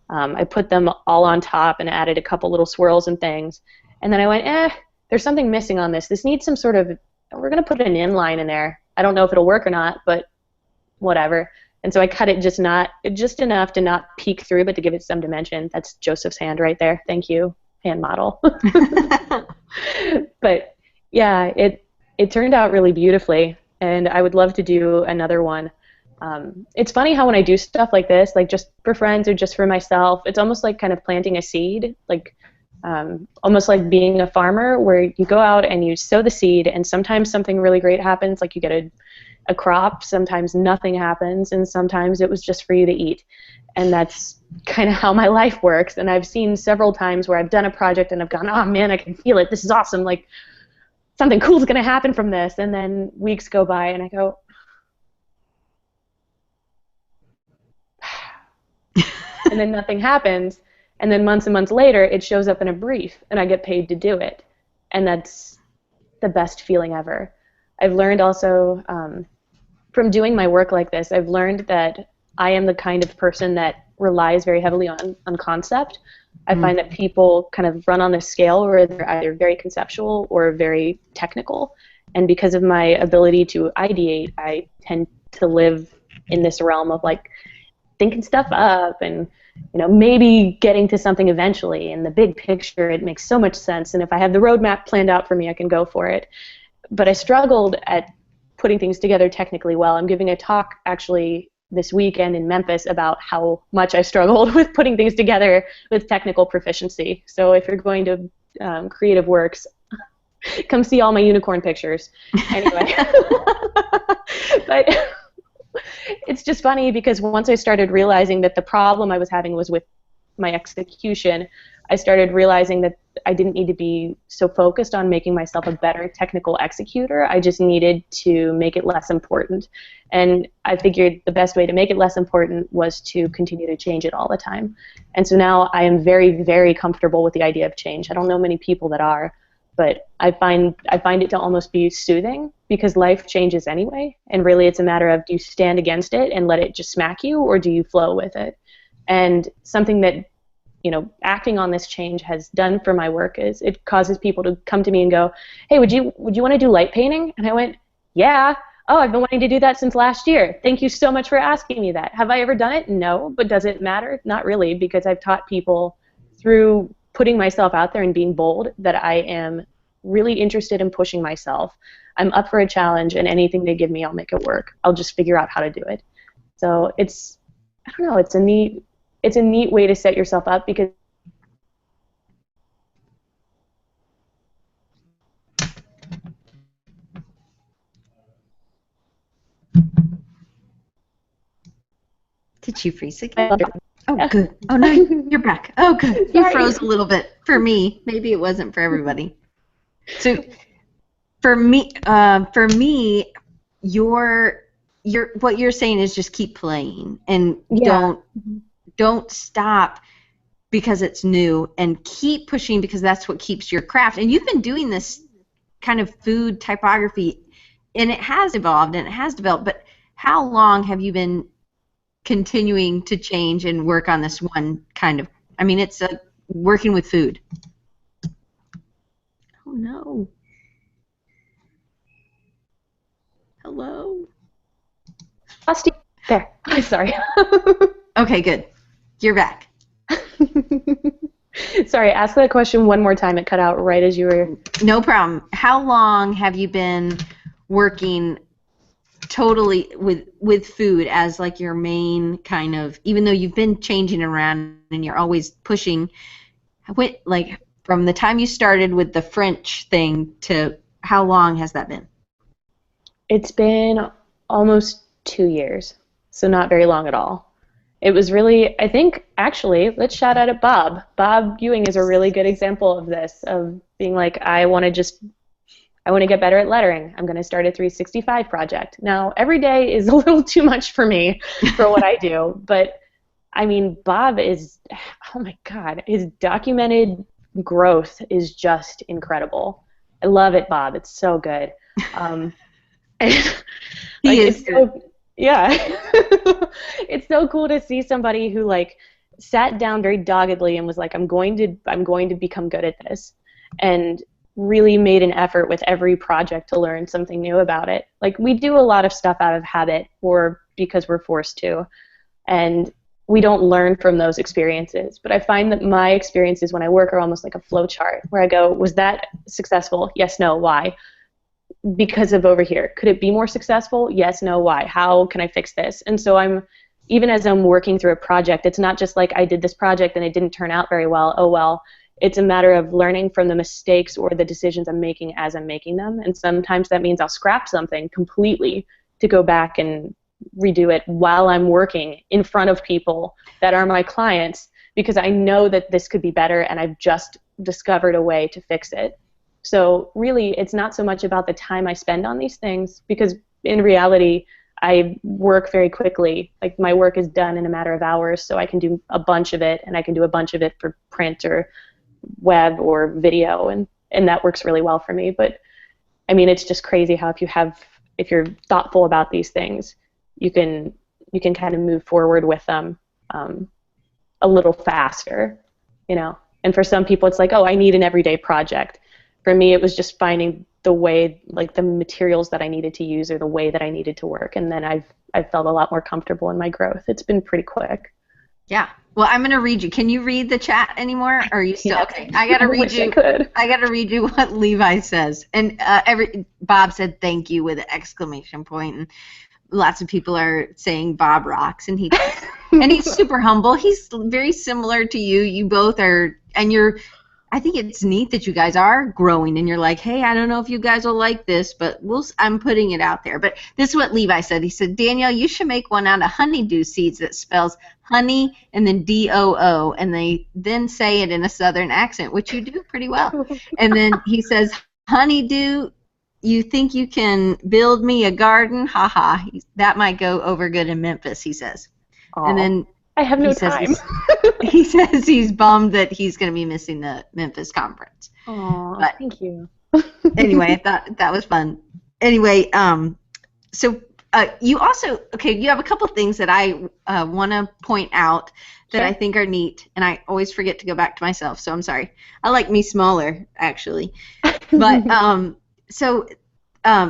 I put them all on top and added a couple little swirls and things. And then I went, there's something missing on this. This needs some sort of, we're going to put an inline in there. I don't know if it'll work or not, but whatever. And so I cut it just enough to not peek through, but to give it some dimension. That's Joseph's hand right there. Thank you, hand model. But yeah, it turned out really beautifully, and I would love to do another one. It's funny how when I do stuff like this, like just for friends or just for myself, it's almost like kind of planting a seed, like almost like being a farmer, where you go out and you sow the seed, and sometimes something really great happens, like you get a crop, sometimes nothing happens, and sometimes it was just for you to eat. And that's kind of how my life works. And I've seen several times where I've done a project and I've gone, oh man, I can feel it, this is awesome, like something cool is going to happen from this, and then weeks go by and I go, and then nothing happens, and then months and months later it shows up in a brief and I get paid to do it, and that's the best feeling ever. I've learned also from doing my work like this, I've learned that I am the kind of person that relies very heavily on concept. I find that people kind of run on this scale where they're either very conceptual or very technical, and because of my ability to ideate, I tend to live in this realm of like thinking stuff up and maybe getting to something eventually. In the big picture, it makes so much sense, and if I have the roadmap planned out for me, I can go for it. But I struggled at putting things together technically well. I'm giving a talk actually this weekend in Memphis about how much I struggled with putting things together with technical proficiency. So if you're going to Creative Works, come see all my unicorn pictures. Anyway. But it's just funny because once I started realizing that the problem I was having was with my execution, I started realizing that I didn't need to be so focused on making myself a better technical executor. I just needed to make it less important. And I figured the best way to make it less important was to continue to change it all the time. And so now I am very, very comfortable with the idea of change. I don't know many people that are, but I find it to almost be soothing because life changes anyway. And really it's a matter of, do you stand against it and let it just smack you, or do you flow with it? And something that acting on this change has done for my work is it causes people to come to me and go, hey, would you want to do light painting? And I went, yeah. Oh, I've been wanting to do that since last year. Thank you so much for asking me that. Have I ever done it? No. But does it matter? Not really, because I've taught people through putting myself out there and being bold that I am really interested in pushing myself. I'm up for a challenge, and anything they give me, I'll make it work. I'll just figure out how to do it. So it's, I don't know, it's a neat it's a neat way to set yourself up because Did she freeze again? Oh, good. Oh, no, you're back. Oh, good. You froze a little bit for me. Maybe it wasn't for everybody. So, for me, your what you're saying is just keep playing and don't stop because it's new, and keep pushing because that's what keeps your craft. And you've been doing this kind of food typography, and it has evolved and it has developed. But how long have you been continuing to change and work on this one kind of, I mean, it's working with food. Oh no. Hello. There. Sorry. Okay, good. You're back. Sorry, ask that question one more time. It cut out right as you were. No problem. How long have you been working totally with food as like your main kind of, even though you've been changing around and you're always pushing, like from the time you started with the French thing to how long has that been? It's been almost 2 years, so not very long at all. It was really, I think, actually, let's shout out at Bob. Bob Ewing is a really good example of this, of being like, I want to get better at lettering. I'm going to start a 365 project. Now, every day is a little too much for me for what I do, but I mean, Bob is, oh my God, his documented growth is just incredible. I love it, Bob. It's so good. He is good. Yeah. It's so cool to see somebody who like sat down very doggedly and was like, I'm going to become good at this, and really made an effort with every project to learn something new about it. Like, we do a lot of stuff out of habit or because we're forced to, and we don't learn from those experiences. But I find that my experiences when I work are almost like a flow chart where I go, was that successful? Yes, no, why? Because of over here. Could it be more successful? Yes, no, why? How can I fix this? And so even as I'm working through a project, it's not just like I did this project and it didn't turn out very well. Oh, well. It's a matter of learning from the mistakes or the decisions I'm making as I'm making them. And sometimes that means I'll scrap something completely to go back and redo it while I'm working in front of people that are my clients, because I know that this could be better and I've just discovered a way to fix it. So really, it's not so much about the time I spend on these things, because in reality, I work very quickly. Like, my work is done in a matter of hours, so I can do a bunch of it, and I can do a bunch of it for print or web or video, and that works really well for me. But I mean, it's just crazy how if you're thoughtful about these things, you can kind of move forward with them a little faster, you know. And for some people, it's like, oh, I need an everyday project. For me, it was just finding the way, like the materials that I needed to use or the way that I needed to work, and then I've felt a lot more comfortable in my growth. It's been pretty quick. Yeah. Well, I'm going to read you. Can you read the chat anymore? Or are you still okay? I got to read you. I got to read you what Levi says. And Bob said thank you with an exclamation point, and lots of people are saying Bob rocks, and he's super humble. He's very similar to you. You both are, and I think it's neat that you guys are growing, and you're like, hey, I don't know if you guys will like this, but I'm putting it out there. But this is what Levi said. He said, Danielle, you should make one out of honeydew seeds that spells honey and then D-O-O, and they then say it in a southern accent, which you do pretty well. And then he says, honeydew, you think you can build me a garden? Ha ha. That might go over good in Memphis, he says. Aww. And then I have no time. He says he's bummed that he's going to be missing the Memphis conference. But thank you. Anyway, I thought that was fun. Anyway, so you also, you have a couple things that I want to point out that I think are neat, and I always forget to go back to myself, so I'm sorry. I like me smaller, actually. But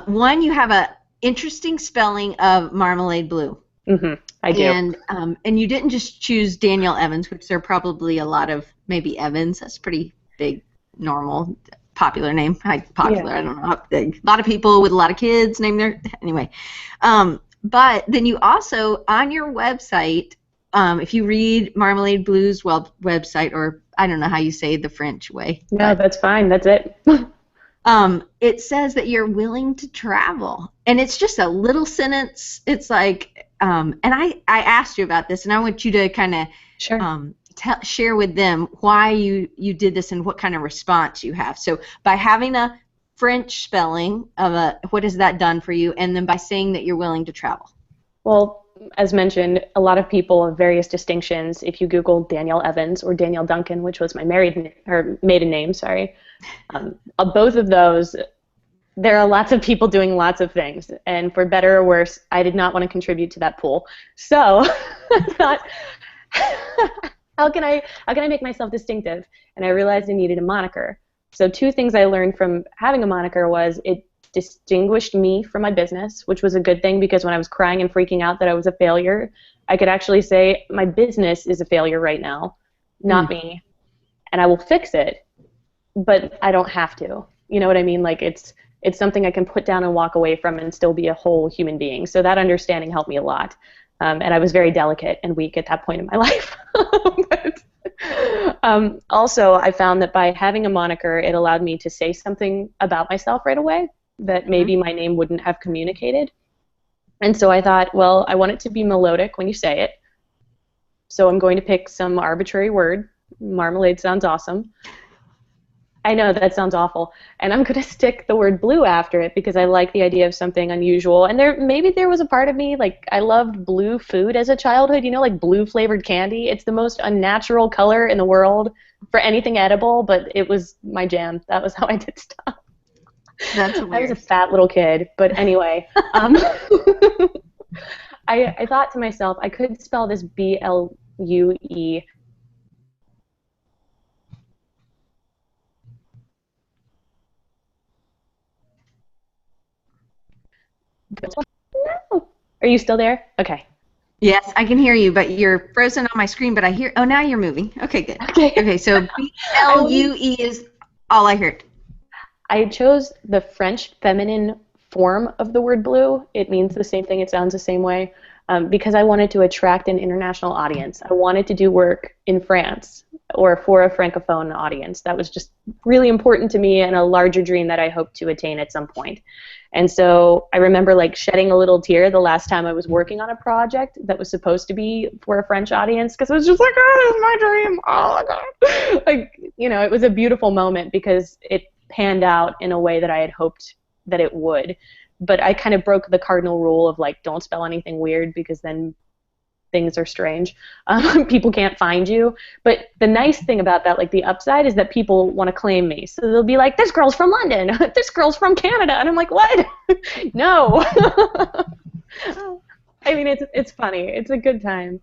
one, you have a interesting spelling of marmalade blue. Mm-hmm. I do. And you didn't just choose Danielle Evans, which there are probably a lot of maybe Evans. That's a pretty big, normal, popular name. I don't know how big. A lot of people with a lot of kids name their, anyway. But then you also, on your website, if you read Marmalade Blues website, or I don't know how you say the French way. No, that's fine. That's it. It says that you're willing to travel, and it's just a little sentence. It's like, and I asked you about this, and I want you to kind of Sure. share with them why you did this and what kind of response you have. So by having a French spelling of what has that done for you, and then by saying that you're willing to travel. Well, as mentioned, a lot of people of various distinctions. If you Google Danielle Evans or Danielle Duncan, which was my maiden name, sorry, both of those, there are lots of people doing lots of things, and for better or worse, I did not want to contribute to that pool. So I thought, how can I make myself distinctive? And I realized I needed a moniker. So two things I learned from having a moniker was it distinguished me from my business, which was a good thing because when I was crying and freaking out that I was a failure, I could actually say my business is a failure right now, not me, and I will fix it, but I don't have to. You know what I mean? Like it's something I can put down and walk away from and still be a whole human being. So that understanding helped me a lot. And I was very delicate and weak at that point in my life. But, also, I found that by having a moniker, it allowed me to say something about myself right away that maybe my name wouldn't have communicated. And so I thought, well, I want it to be melodic when you say it. So I'm going to pick some arbitrary word. Marmalade sounds awesome. I know that sounds awful, and I'm going to stick the word blue after it because I like the idea of something unusual. And maybe there was a part of me, like I loved blue food as a childhood, you know, like blue flavored candy. It's the most unnatural color in the world for anything edible, but it was my jam. That was how I did stuff. That's weird. I was a fat little kid, but anyway, I thought to myself I could spell this B-L-U-E. No. Are you still there? Okay. Yes, I can hear you, but you're frozen on my screen, but I hear, oh, now you're moving. Okay, good. Okay, so B-L-U-E is all I heard. I chose the French feminine form of the word blue. It means the same thing. It sounds the same way. Because I wanted to attract an international audience. I wanted to do work in France or for a Francophone audience. That was just really important to me and a larger dream that I hope to attain at some point. And so I remember like shedding a little tear the last time I was working on a project that was supposed to be for a French audience because it was just like, oh, this is my dream. Oh my God. Like, you know, it was a beautiful moment because it panned out in a way that I had hoped that it would. But I kind of broke the cardinal rule of like, don't spell anything weird because then things are strange. People can't find you. But the nice thing about that, like the upside, is that people want to claim me. So they'll be like, this girl's from London. This girl's from Canada. And I'm like, what? No. I mean, it's funny. It's a good time.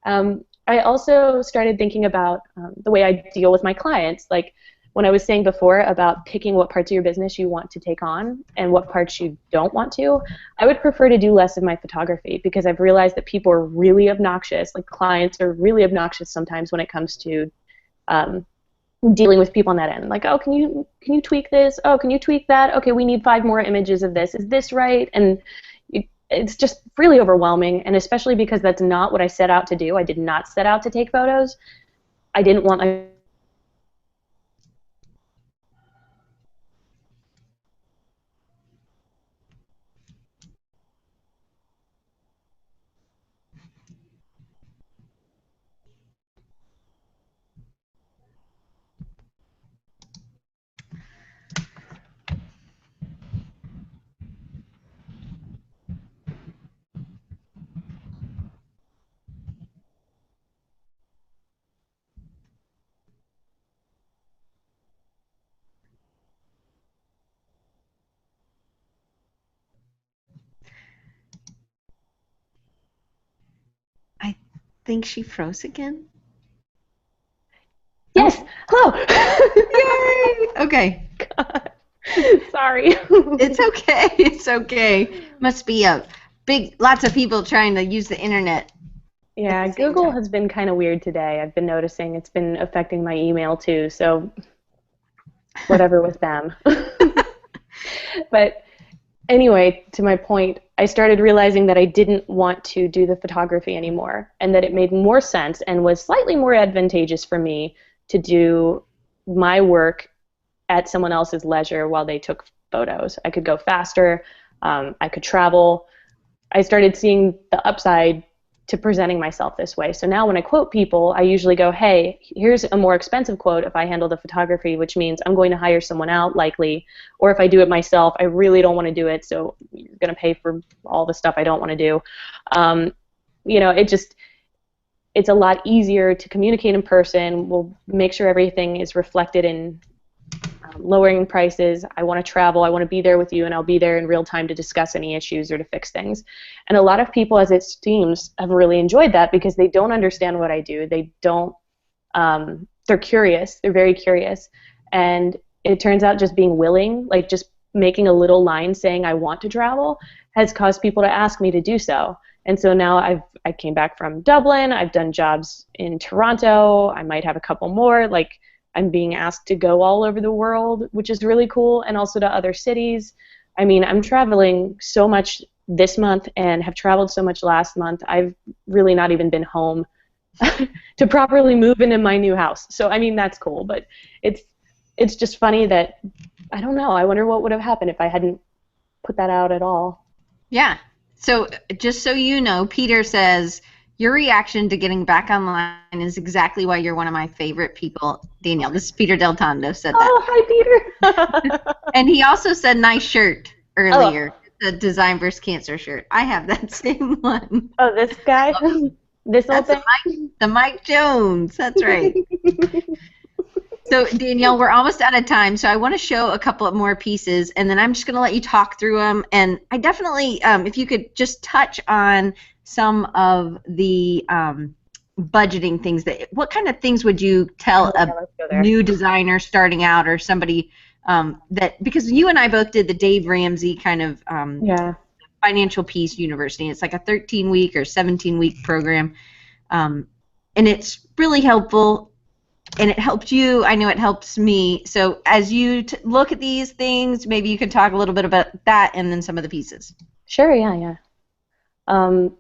I also started thinking about the way I deal with my clients. Like, when I was saying before about picking what parts of your business you want to take on and what parts you don't want to, I would prefer to do less of my photography because I've realized that people are really obnoxious. Like clients are really obnoxious sometimes when it comes to dealing with people on that end. Like, oh, can you tweak this? Oh, can you tweak that? Okay, we need 5 more images of this. Is this right? And it's just really overwhelming, and especially because that's not what I set out to do. I did not set out to take photos. I didn't want my I think she froze again. Yes. Hello. Yay. Okay. God. Sorry. It's okay. It's okay. Must be lots of people trying to use the internet. Yeah, Google has been kind of weird today. I've been noticing it's been affecting my email too, so whatever with them. But anyway, to my point, I started realizing that I didn't want to do the photography anymore, and that it made more sense and was slightly more advantageous for me to do my work at someone else's leisure while they took photos. I could go faster, I could travel. I started seeing the upside to presenting myself this way. So now when I quote people, I usually go, hey, here's a more expensive quote if I handle the photography, which means I'm going to hire someone out likely, or if I do it myself, I really don't want to do it, so you're going to pay for all the stuff I don't want to do. You know, it's a lot easier to communicate in person. We'll make sure everything is reflected in lowering prices. I want to travel. I want to be there with you, and I'll be there in real time to discuss any issues or to fix things. And a lot of people, as it seems, have really enjoyed that because they don't understand what I do. They don't. They're curious. They're very curious, and it turns out just being willing, like just making a little line saying I want to travel, has caused people to ask me to do so. And so now I came back from Dublin. I've done jobs in Toronto. I might have a couple more. Like, I'm being asked to go all over the world, which is really cool, and also to other cities. I mean, I'm traveling so much this month and have traveled so much last month. I've really not even been home to properly move into my new house. So, I mean, that's cool, but it's just funny that, I don't know, I wonder what would have happened if I hadn't put that out at all. Yeah. So just so you know, Peter says, your reaction to getting back online is exactly why you're one of my favorite people, Danielle. This is Peter Del Tondo said that. Oh, hi, Peter. And he also said nice shirt earlier, the Design vs. Cancer shirt. I have that same one. Oh, this guy? This old thing? The Mike Jones. That's right. So, Danielle, we're almost out of time, so I want to show a couple of more pieces, and then I'm just going to let you talk through them. And I definitely, if you could just touch on some of the budgeting things, what kind of things would you tell a new designer starting out, or somebody because you and I both did the Dave Ramsey kind of Financial Peace University. It's like a 13-week or 17-week program, and it's really helpful. And it helped you. I know it helps me. So as you look at these things, maybe you could talk a little bit about that and then some of the pieces. Sure, yeah. Oh,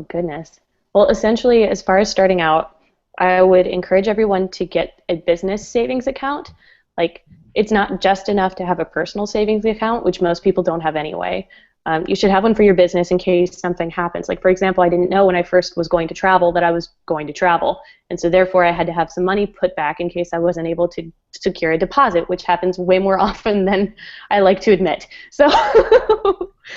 goodness. Well, essentially, as far as starting out, I would encourage everyone to get a business savings account. Like, it's not just enough to have a personal savings account, which most people don't have anyway. You should have one for your business in case something happens. Like, for example, I didn't know when I first was going to travel that I was going to travel. And so therefore I had to have some money put back in case I wasn't able to secure a deposit, which happens way more often than I like to admit. So,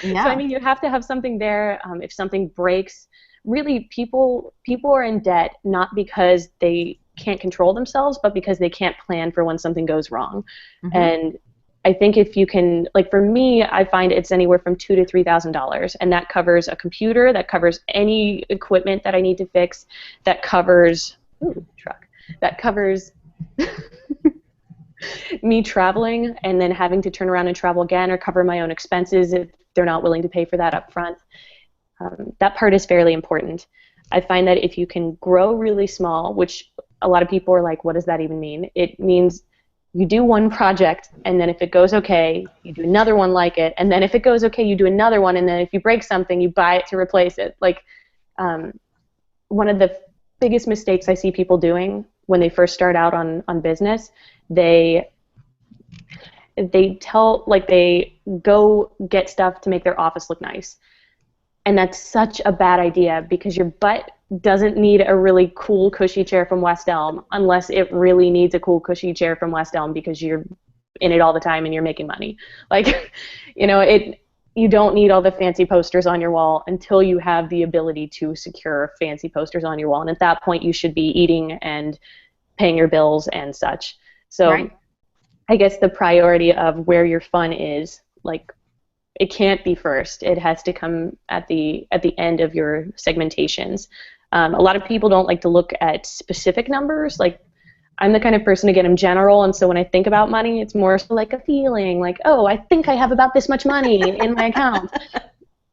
yeah. So I mean, you have to have something there. If something breaks, really people are in debt not because they can't control themselves, but because they can't plan for when something goes wrong. Mm-hmm. And I think if you can, like for me, I find it's anywhere from $2,000 to $3,000, and that covers a computer, that covers any equipment that I need to fix, that covers me traveling and then having to turn around and travel again, or cover my own expenses if they're not willing to pay for that up front. That part is fairly important. I find that if you can grow really small, which a lot of people are like, what does that even mean? It means you do one project, and then if it goes okay, you do another one like it, and then if it goes okay, you do another one, and then if you break something, you buy it to replace it. Like, one of the biggest mistakes I see people doing when they first start out on business, they go get stuff to make their office look nice. And that's such a bad idea, because your butt doesn't need a really cool, cushy chair from West Elm unless it really needs a cool, cushy chair from West Elm because you're in it all the time and you're making money. Like, you don't need all the fancy posters on your wall until you have the ability to secure fancy posters on your wall. And at that point, you should be eating and paying your bills and such. So right. I guess the priority of where your fun is, like, it can't be first. It has to come at the end of your segmentations. A lot of people don't like to look at specific numbers. Like, I'm the kind of person to get them general, and so when I think about money, it's more so like a feeling, like, oh, I think I have about this much money in my account,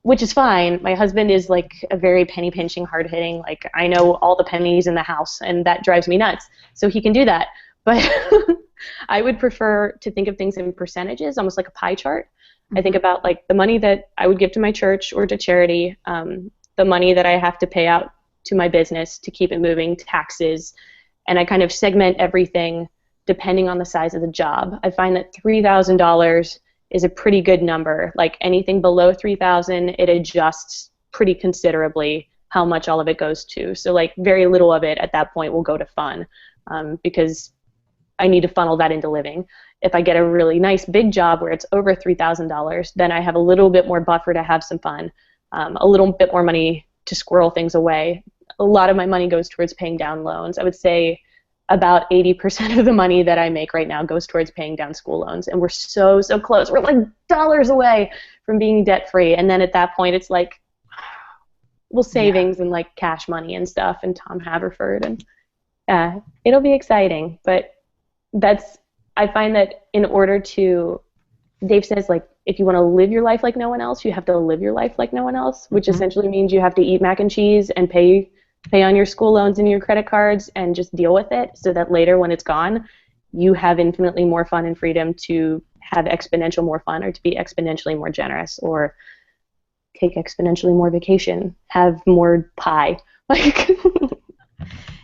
which is fine. My husband is like a very penny pinching, hard hitting. Like, I know all the pennies in the house, and that drives me nuts. So he can do that. But I would prefer to think of things in percentages, almost like a pie chart. I think about like the money that I would give to my church or to charity, the money that I have to pay out to my business to keep it moving, taxes, and I kind of segment everything depending on the size of the job. I find that $3,000 is a pretty good number. Like anything below $3,000, it adjusts pretty considerably how much all of it goes to. So like very little of it at that point will go to fun, because I need to funnel that into living. If I get a really nice big job where it's over $3,000, then I have a little bit more buffer to have some fun, a little bit more money to squirrel things away. A lot of my money goes towards paying down loans. I would say about 80% of the money that I make right now goes towards paying down school loans, and we're so close. We're like dollars away from being debt free, and then at that point it's like, well, savings and like cash money and stuff, and Tom Haverford, and it'll be exciting. But I find that in order to, Dave says, like, if you want to live your life like no one else, you have to live your life like no one else, which essentially means you have to eat mac and cheese and pay on your school loans and your credit cards and just deal with it, so that later when it's gone, you have infinitely more fun and freedom to have exponential more fun, or to be exponentially more generous, or take exponentially more vacation, have more pie. Like,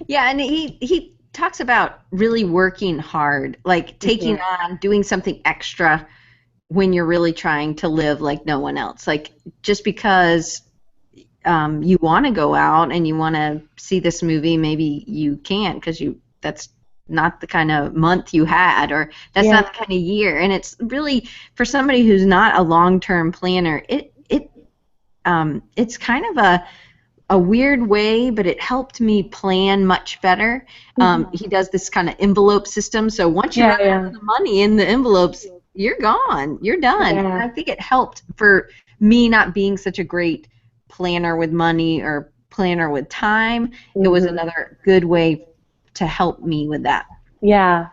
yeah, and he talks about really working hard, like taking on, doing something extra when you're really trying to live like no one else. Like just because you want to go out and you want to see this movie, maybe you can't because that's not the kind of month you had, or that's not the kind of year. And it's really, for somebody who's not a long-term planner, it's kind of a weird way, but it helped me plan much better. He does this kind of envelope system, so once you run out of the money in the envelopes, you're gone, you're done. And I think it helped for me not being such a great planner with money or planner with time. It was another good way to help me with that. Yeah,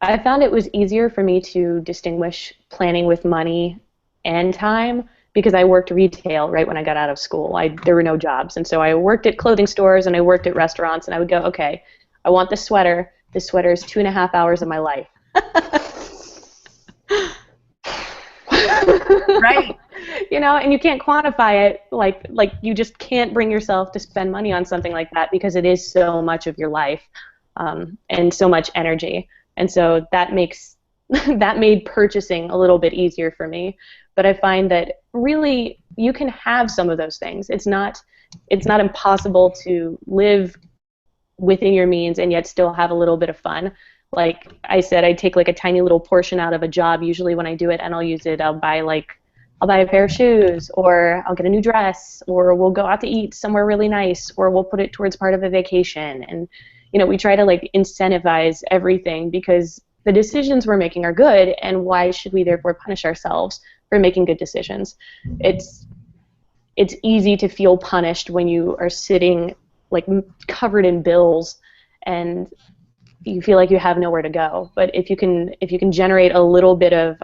I found it was easier for me to distinguish planning with money and time, because I worked retail right when I got out of school. There were no jobs, and so I worked at clothing stores and I worked at restaurants, and I would go, okay, I want this sweater. This sweater is 2.5 hours of my life. Right. You know, and you can't quantify it. Like you just can't bring yourself to spend money on something like that, because it is so much of your life, and so much energy. And so that made purchasing a little bit easier for me. But I find that really you can have some of those things. It's not impossible to live within your means and yet still have a little bit of fun. Like I said, I take like a tiny little portion out of a job usually when I do it, and I'll use it. I'll buy a pair of shoes, or I'll get a new dress, or we'll go out to eat somewhere really nice, or we'll put it towards part of a vacation. And you know, we try to like incentivize everything, because the decisions we're making are good, and why should we therefore punish ourselves for making good decisions? It's easy to feel punished when you are sitting like covered in bills and you feel like you have nowhere to go. But if you can generate a little bit of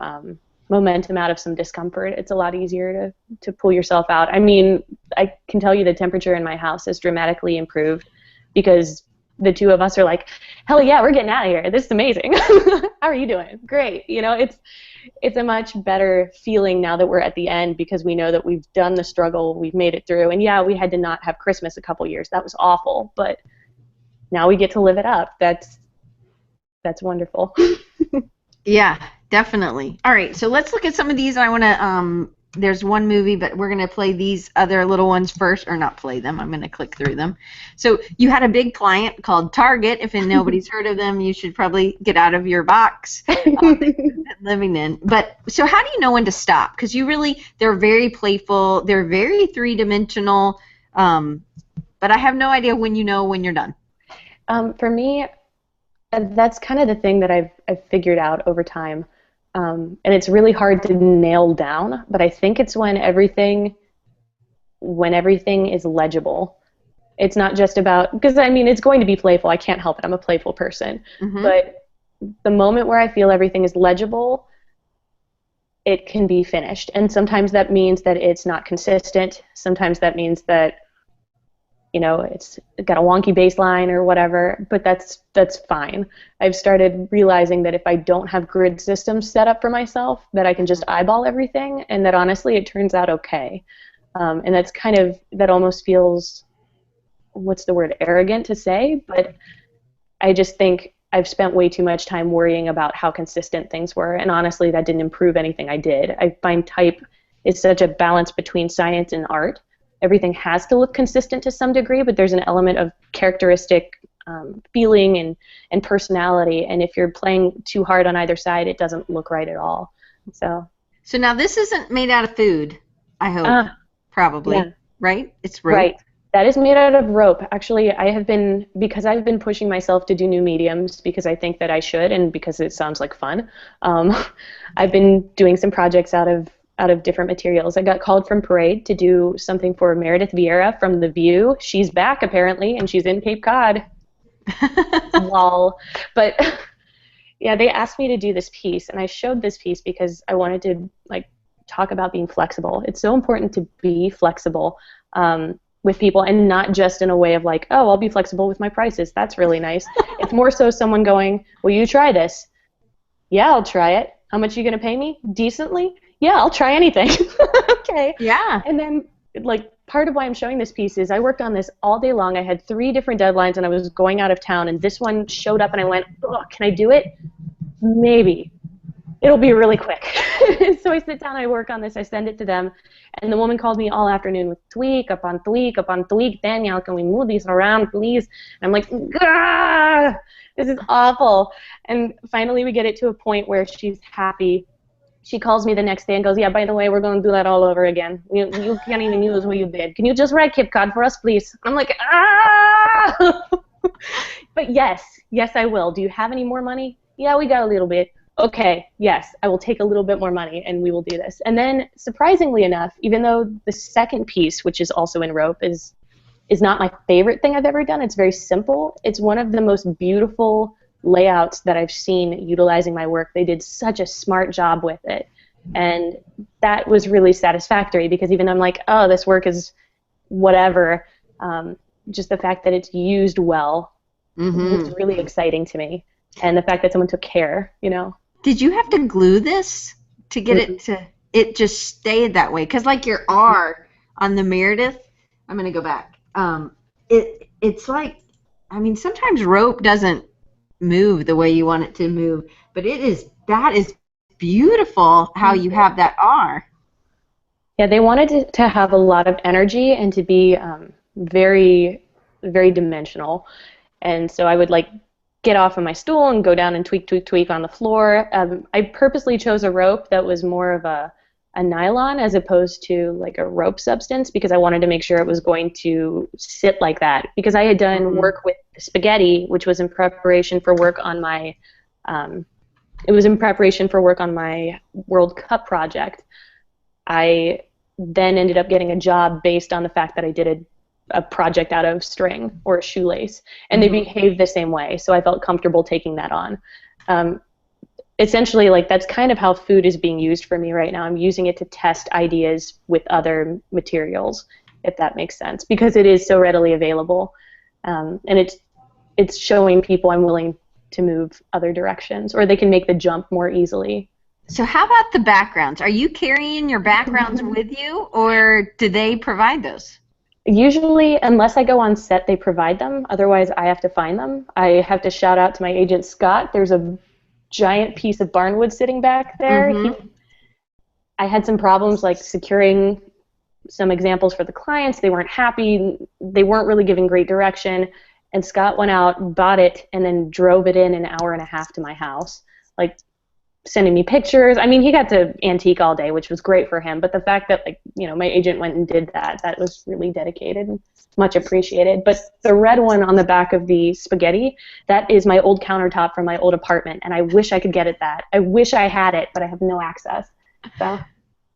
momentum out of some discomfort, it's a lot easier to pull yourself out. I mean, I can tell you the temperature in my house has dramatically improved, because the two of us are like, hell yeah, we're getting out of here. This is amazing. How are you doing? Great. You know, it's a much better feeling now that we're at the end, because we know that we've done the struggle, we've made it through. And yeah, we had to not have Christmas a couple years. That was awful, but now we get to live it up. That's wonderful. Yeah, definitely. All right, so let's look at some of these. I want to there's one movie, but we're going to play these other little ones first, or not play them. I'm going to click through them. So you had a big client called Target. If nobody's heard of them, you should probably get out of your box living in. But so how do you know when to stop? Because they're very playful. They're very three-dimensional. But I have no idea when you know when you're done. For me, that's kind of the thing that I've figured out over time. And it's really hard to nail down, but I think it's when everything is legible. It's not just about, because I mean, it's going to be playful. I can't help it. I'm a playful person. But the moment where I feel everything is legible, it can be finished. And sometimes that means that it's not consistent. Sometimes that means that you know, it's got a wonky baseline or whatever, but that's fine. I've started realizing that if I don't have grid systems set up for myself, that I can just eyeball everything, and that honestly it turns out okay. And that's kind of, that almost feels, what's the word, arrogant to say, but I just think I've spent way too much time worrying about how consistent things were, and honestly that didn't improve anything I did. I find type is such a balance between science and art. Everything has to look consistent to some degree, but there's an element of characteristic feeling and personality, and if you're playing too hard on either side, it doesn't look right at all. So now this isn't made out of food, I hope. Probably, yeah. Right? It's rope. Right. That is made out of rope. Actually, because I've been pushing myself to do new mediums because I think that I should, and because it sounds like fun. I've been doing some projects out of different materials. I got called from Parade to do something for Meredith Vieira from The View. She's back apparently, and she's in Cape Cod. Lol. But yeah, they asked me to do this piece, and I showed this piece because I wanted to talk about being flexible. It's so important to be flexible with people, and not just in a way of oh, I'll be flexible with my prices. That's really nice. It's more so someone going, will you try this? Yeah, I'll try it. How much are you going to pay me? Decently? Yeah, I'll try anything. Okay. Yeah. And then part of why I'm showing this piece is I worked on this all day long. I had 3 different deadlines, and I was going out of town, and this one showed up, and I went, oh, can I do it? Maybe. It'll be really quick. So I sit down, I work on this, I send it to them, and the woman called me all afternoon with tweak upon tweak upon tweak. Danielle, can we move these around, please? And I'm like, ah, this is awful. And finally we get it to a point where she's happy. She calls me the next day and goes, yeah, by the way, we're going to do that all over again. You can't even use what you did. Can you just write Cape Cod for us, please? I'm like, ah! But yes, I will. Do you have any more money? Yeah, we got a little bit. Okay, yes, I will take a little bit more money, and we will do this. And then, surprisingly enough, even though the second piece, which is also in rope, is not my favorite thing I've ever done, it's very simple, it's one of the most beautiful layouts that I've seen utilizing my work. They did such a smart job with it, and that was really satisfactory, because even though I'm like, oh, this work is whatever, just the fact that it's used well was really exciting to me, and the fact that someone took care, you know. Did you have to glue this to get it just stayed that way? Because your R on the Meredith, I'm going to go back. It's sometimes rope doesn't move the way you want it to move, but that is beautiful how you have that R. Yeah, they wanted to have a lot of energy and to be very, very dimensional. And so I would get off of my stool and go down and tweak on the floor. I purposely chose a rope that was more of a nylon as opposed to a rope substance, because I wanted to make sure it was going to sit like that. Because I had done work with spaghetti, which was in preparation for work on my World Cup project. I then ended up getting a job based on the fact that I did a project out of string or a shoelace, and they behave the same way, so I felt comfortable taking that on. Essentially, that's kind of how food is being used for me right now. I'm using it to test ideas with other materials, if that makes sense, because it is so readily available, and it's showing people I'm willing to move other directions, or they can make the jump more easily. So how about the backgrounds? Are you carrying your backgrounds with you, or do they provide those? Usually, unless I go on set, they provide them. Otherwise, I have to find them. I have to shout out to my agent, Scott. There's a giant piece of barnwood sitting back there. I had some problems securing some examples for the clients. They weren't happy. They weren't really giving great direction. And Scott went out, bought it, and then drove it in an hour and a half to my house. Sending me pictures. I mean, he got to antique all day, which was great for him. But the fact that, my agent went and did that was really dedicated and much appreciated. But the red one on the back of the spaghetti, that is my old countertop from my old apartment, and I wish I could get it that. I wish I had it, but I have no access. So.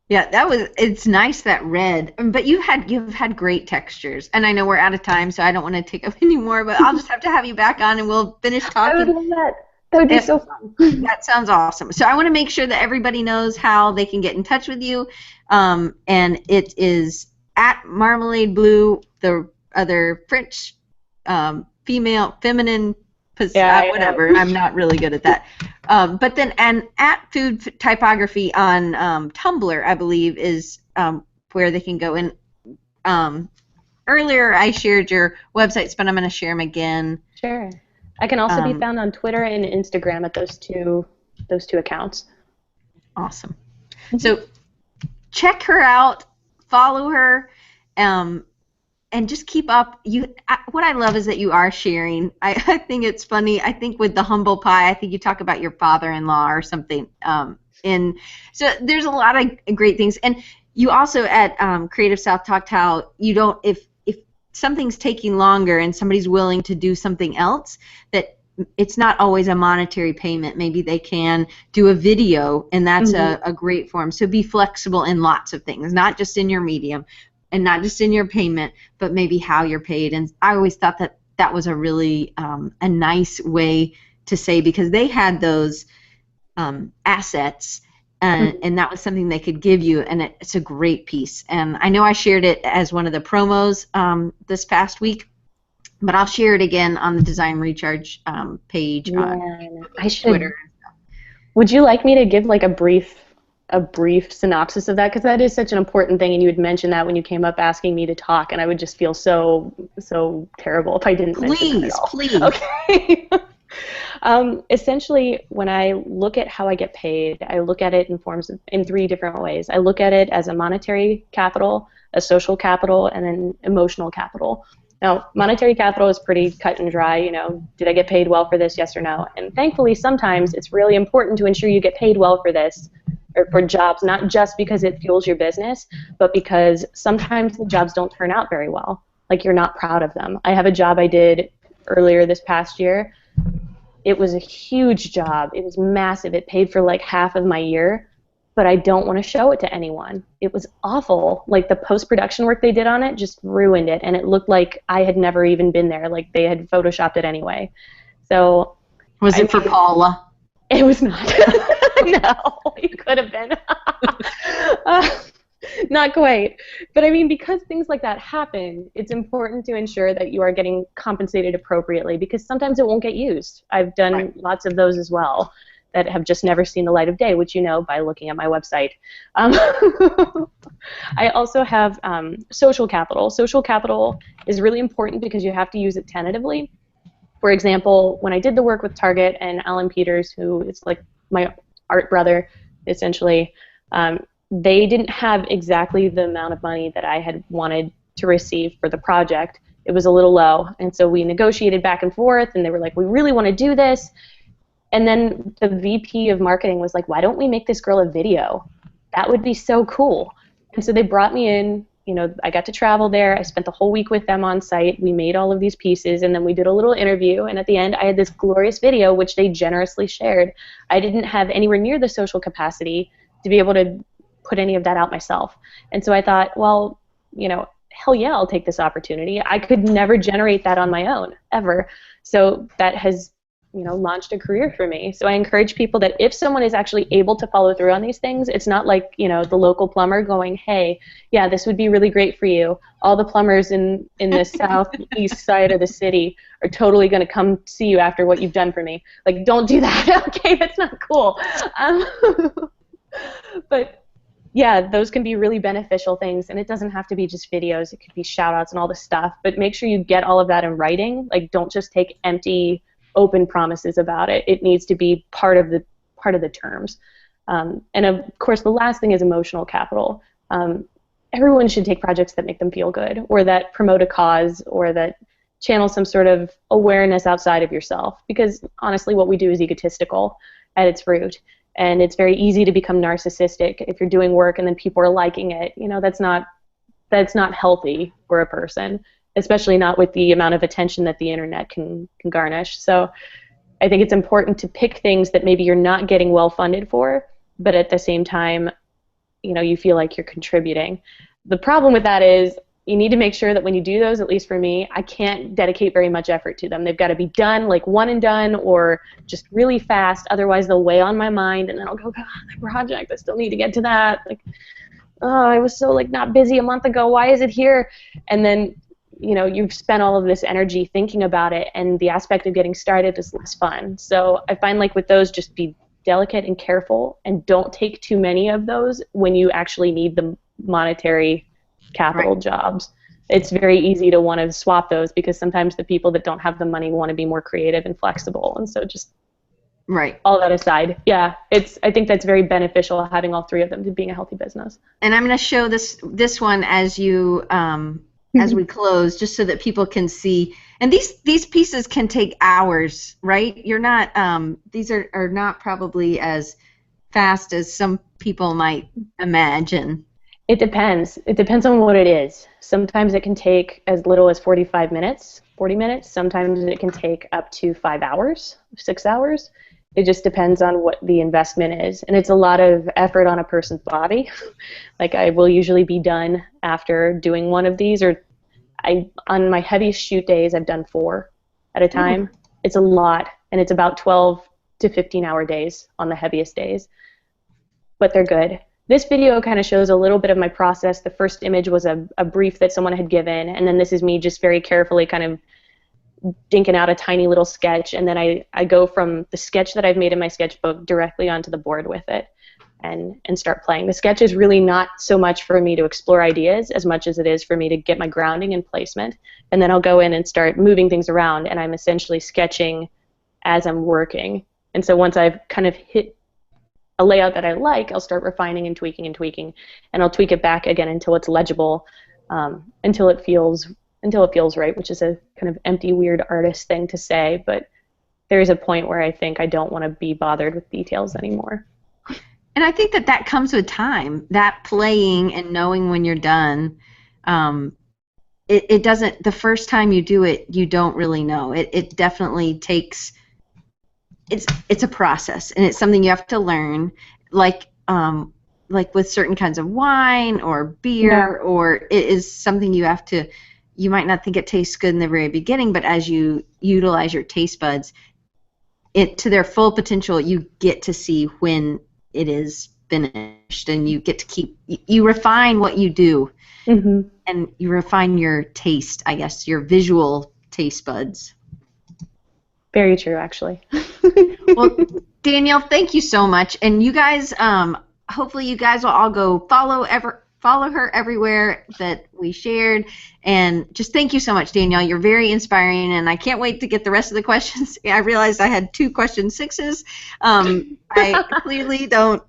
Yeah, it's nice, that red. But you've had great textures, and I know we're out of time, so I don't want to take up any more. But I'll just have to have you back on, and we'll finish talking. I would love that. That would be so fun. That sounds awesome. So I want to make sure that everybody knows how they can get in touch with you. And it is at Marmalade Blue, the other French feminine, Yeah, I whatever. know. I'm not really good at that. But then, and at Food Typography on Tumblr, I believe, is where they can go. And earlier I shared your websites, but I'm going to share them again. Sure. I can also be Um, found on Twitter and Instagram at those two accounts. Awesome. So check her out, follow her, and just keep up. What I love is that you are sharing. I think it's funny. I think with the humble pie, I think you talk about your father-in-law or something. And so there's a lot of great things. And you also at Creative South Tactile, you don't if something's taking longer and somebody's willing to do something else, that it's not always a monetary payment. Maybe they can do a video, and that's a great form. So be flexible in lots of things, not just in your medium and not just in your payment, but maybe how you're paid. And I always thought that that was a really a nice way to say, because they had those assets, and that was something they could give you, and it's a great piece. And I know I shared it as one of the promos this past week, but I'll share it again on the Design Recharge page on Twitter. Would you like me to give like a brief synopsis of that? Because that is such an important thing, and you had mentioned that when you came up asking me to talk, and I would just feel so terrible if I didn't mention that at all. Please. Okay. Essentially, when I look at how I get paid, I look at it in three different ways. I look at it as a monetary capital, a social capital, and an emotional capital. Now, monetary capital is pretty cut and dry. You know, did I get paid well for this? Yes or no? And thankfully, sometimes it's really important to ensure you get paid well for this, or for jobs, not just because it fuels your business, but because sometimes the jobs don't turn out very well. Like, you're not proud of them. I have a job I did earlier this past year. It was a huge job. It was massive. It paid for like half of my year, but I don't want to show it to anyone. It was awful. Like, the post-production work they did on it just ruined it, and it looked like I had never even been there. Like, they had photoshopped it anyway. So, was it for Paula? It was not. No, it could have been. Not quite. But I mean, because things like that happen, it's important to ensure that you are getting compensated appropriately, because sometimes it won't get used. I've done lots of those as well that have just never seen the light of day, which you know by looking at my website. I also have social capital. Social capital is really important because you have to use it tentatively. For example, when I did the work with Target and Alan Peters, who is like my art brother, essentially, they didn't have exactly the amount of money that I had wanted to receive for the project. It was a little low, and so we negotiated back and forth, and they were like, we really want to do this. And then the VP of marketing was like, why don't we make this girl a video? That would be so cool. And so they brought me in. You know, I got to travel there. I spent the whole week with them on site. We made all of these pieces, and then we did a little interview, and at the end I had this glorious video which they generously shared. I didn't have anywhere near the social capacity to be able to put any of that out myself. And so I thought, well, you know, hell yeah, I'll take this opportunity. I could never generate that on my own, ever. So that has, you know, launched a career for me. So I encourage people that if someone is actually able to follow through on these things, it's not like, you know, the local plumber going, hey, yeah, this would be really great for you. All the plumbers in the southeast side of the city are totally going to come see you after what you've done for me. Like, don't do that. Okay, that's not cool. But yeah, those can be really beneficial things, and it doesn't have to be just videos. It could be shout-outs and all this stuff, but make sure you get all of that in writing. Like, don't just take empty, open promises about it. It needs to be part of the terms. And of course, the last thing is emotional capital. Everyone should take projects that make them feel good, or that promote a cause, or that channel some sort of awareness outside of yourself, because honestly, what we do is egotistical at its root. And it's very easy to become narcissistic if you're doing work and then people are liking it. You know, that's not healthy for a person, especially not with the amount of attention that the internet can garnish. So I think it's important to pick things that maybe you're not getting well funded for, but at the same time, you know, you feel like you're contributing. The problem with that is you need to make sure that when you do those, at least for me, I can't dedicate very much effort to them. They've got to be done, like one and done, or just really fast. Otherwise, they'll weigh on my mind, and then I'll go, God, that project, I still need to get to that. Like, oh, I was so like not busy a month ago. Why is it here? And then, you know, you've spent all of this energy thinking about it, and the aspect of getting started is less fun. So I find like with those, just be delicate and careful, and don't take too many of those when you actually need the monetary capital Right. jobs. It's very easy to want to swap those because sometimes the people that don't have the money want to be more creative and flexible, and so just Right. all that aside, yeah, I think that's very beneficial having all three of them to being a healthy business. And I'm going to show this one as you as we close, just so that people can see. And these pieces can take hours, right? You're not these are not probably as fast as some people might imagine. It depends. It depends on what it is. Sometimes it can take as little as 45 minutes, 40 minutes. Sometimes it can take up to 5 hours, 6 hours. It just depends on what the investment is. And it's a lot of effort on a person's body. Like I will usually be done after doing one of these, or on my heaviest shoot days, I've done 4 at a time. Ooh. It's a lot, and it's about 12 to 15-hour days on the heaviest days. But they're good. This video kind of shows a little bit of my process. The first image was a brief that someone had given, and then this is me just very carefully kind of dinking out a tiny little sketch, and then I go from the sketch that I've made in my sketchbook directly onto the board with it and start playing. The sketch is really not so much for me to explore ideas as much as it is for me to get my grounding and placement, and then I'll go in and start moving things around, and I'm essentially sketching as I'm working. And so once I've kind of hit a layout that I like, I'll start refining and tweaking, and I'll tweak it back again until it's legible, until it feels right, which is a kind of empty, weird artist thing to say, but there's a point where I think I don't want to be bothered with details anymore. And I think that comes with time, that playing and knowing when you're done. It doesn't, the first time you do it, you don't really know. It definitely takes, it's a process, and it's something you have to learn, like with certain kinds of wine or beer, or it is something you have to, you might not think it tastes good in the very beginning, but as you utilize your taste buds to their full potential, you get to see when it is finished, and you get to you refine what you do, and you refine your taste, I guess, your visual taste buds. Very true, actually. Well, Danielle, thank you so much, and you guys, hopefully you guys will all go follow her everywhere that we shared, and just thank you so much, Danielle. You're very inspiring, and I can't wait to get the rest of the questions. I realized I had 2 question 6s. I clearly don't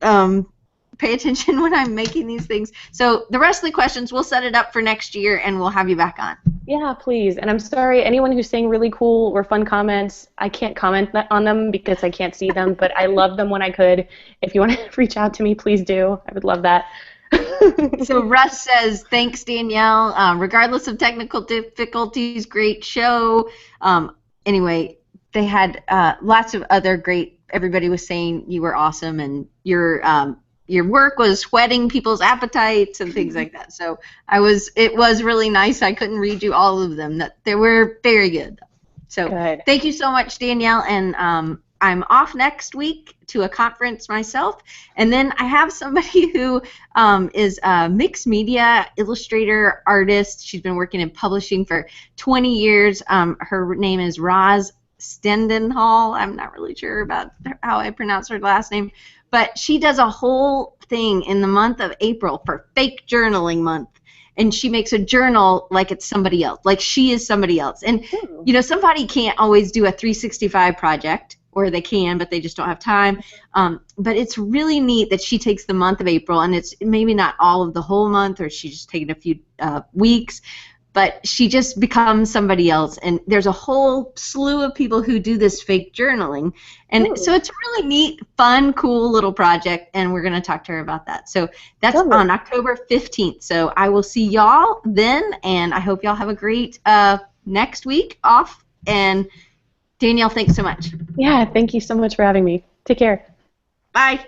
pay attention when I'm making these things. So the rest of the questions, we'll set it up for next year, and we'll have you back on. Yeah, please. And I'm sorry, anyone who's saying really cool or fun comments, I can't comment on them because I can't see them, but I love them when I could. If you want to reach out to me, please do. I would love that. So Russ says, thanks, Danielle. Regardless of technical difficulties, great show. Anyway, they had lots of other great, everybody was saying you were awesome, and your work was whetting people's appetites and things like that. So it was really nice. I couldn't read you all of them. They were very good. So good. Thank you so much, Danielle. And I'm off next week to a conference myself, and then I have somebody who is a mixed media illustrator artist. She's been working in publishing for 20 years. Her name is Roz Stendenhall. I'm not really sure about how I pronounce her last name, but she does a whole thing in the month of April for Fake Journaling Month. And she makes a journal like it's somebody else, like she is somebody else. And, you know, somebody can't always do a 365 project, or they can, but they just don't have time. But it's really neat that she takes the month of April, and it's maybe not all of the whole month, or she's just taking a few weeks, but she just becomes somebody else. And there's a whole slew of people who do this fake journaling. And so it's a really neat, fun, cool little project, and we're going to talk to her about that. So that's on October 15th. So I will see y'all then, and I hope y'all have a great next week off. And Danielle, thanks so much. Yeah, thank you so much for having me. Take care. Bye.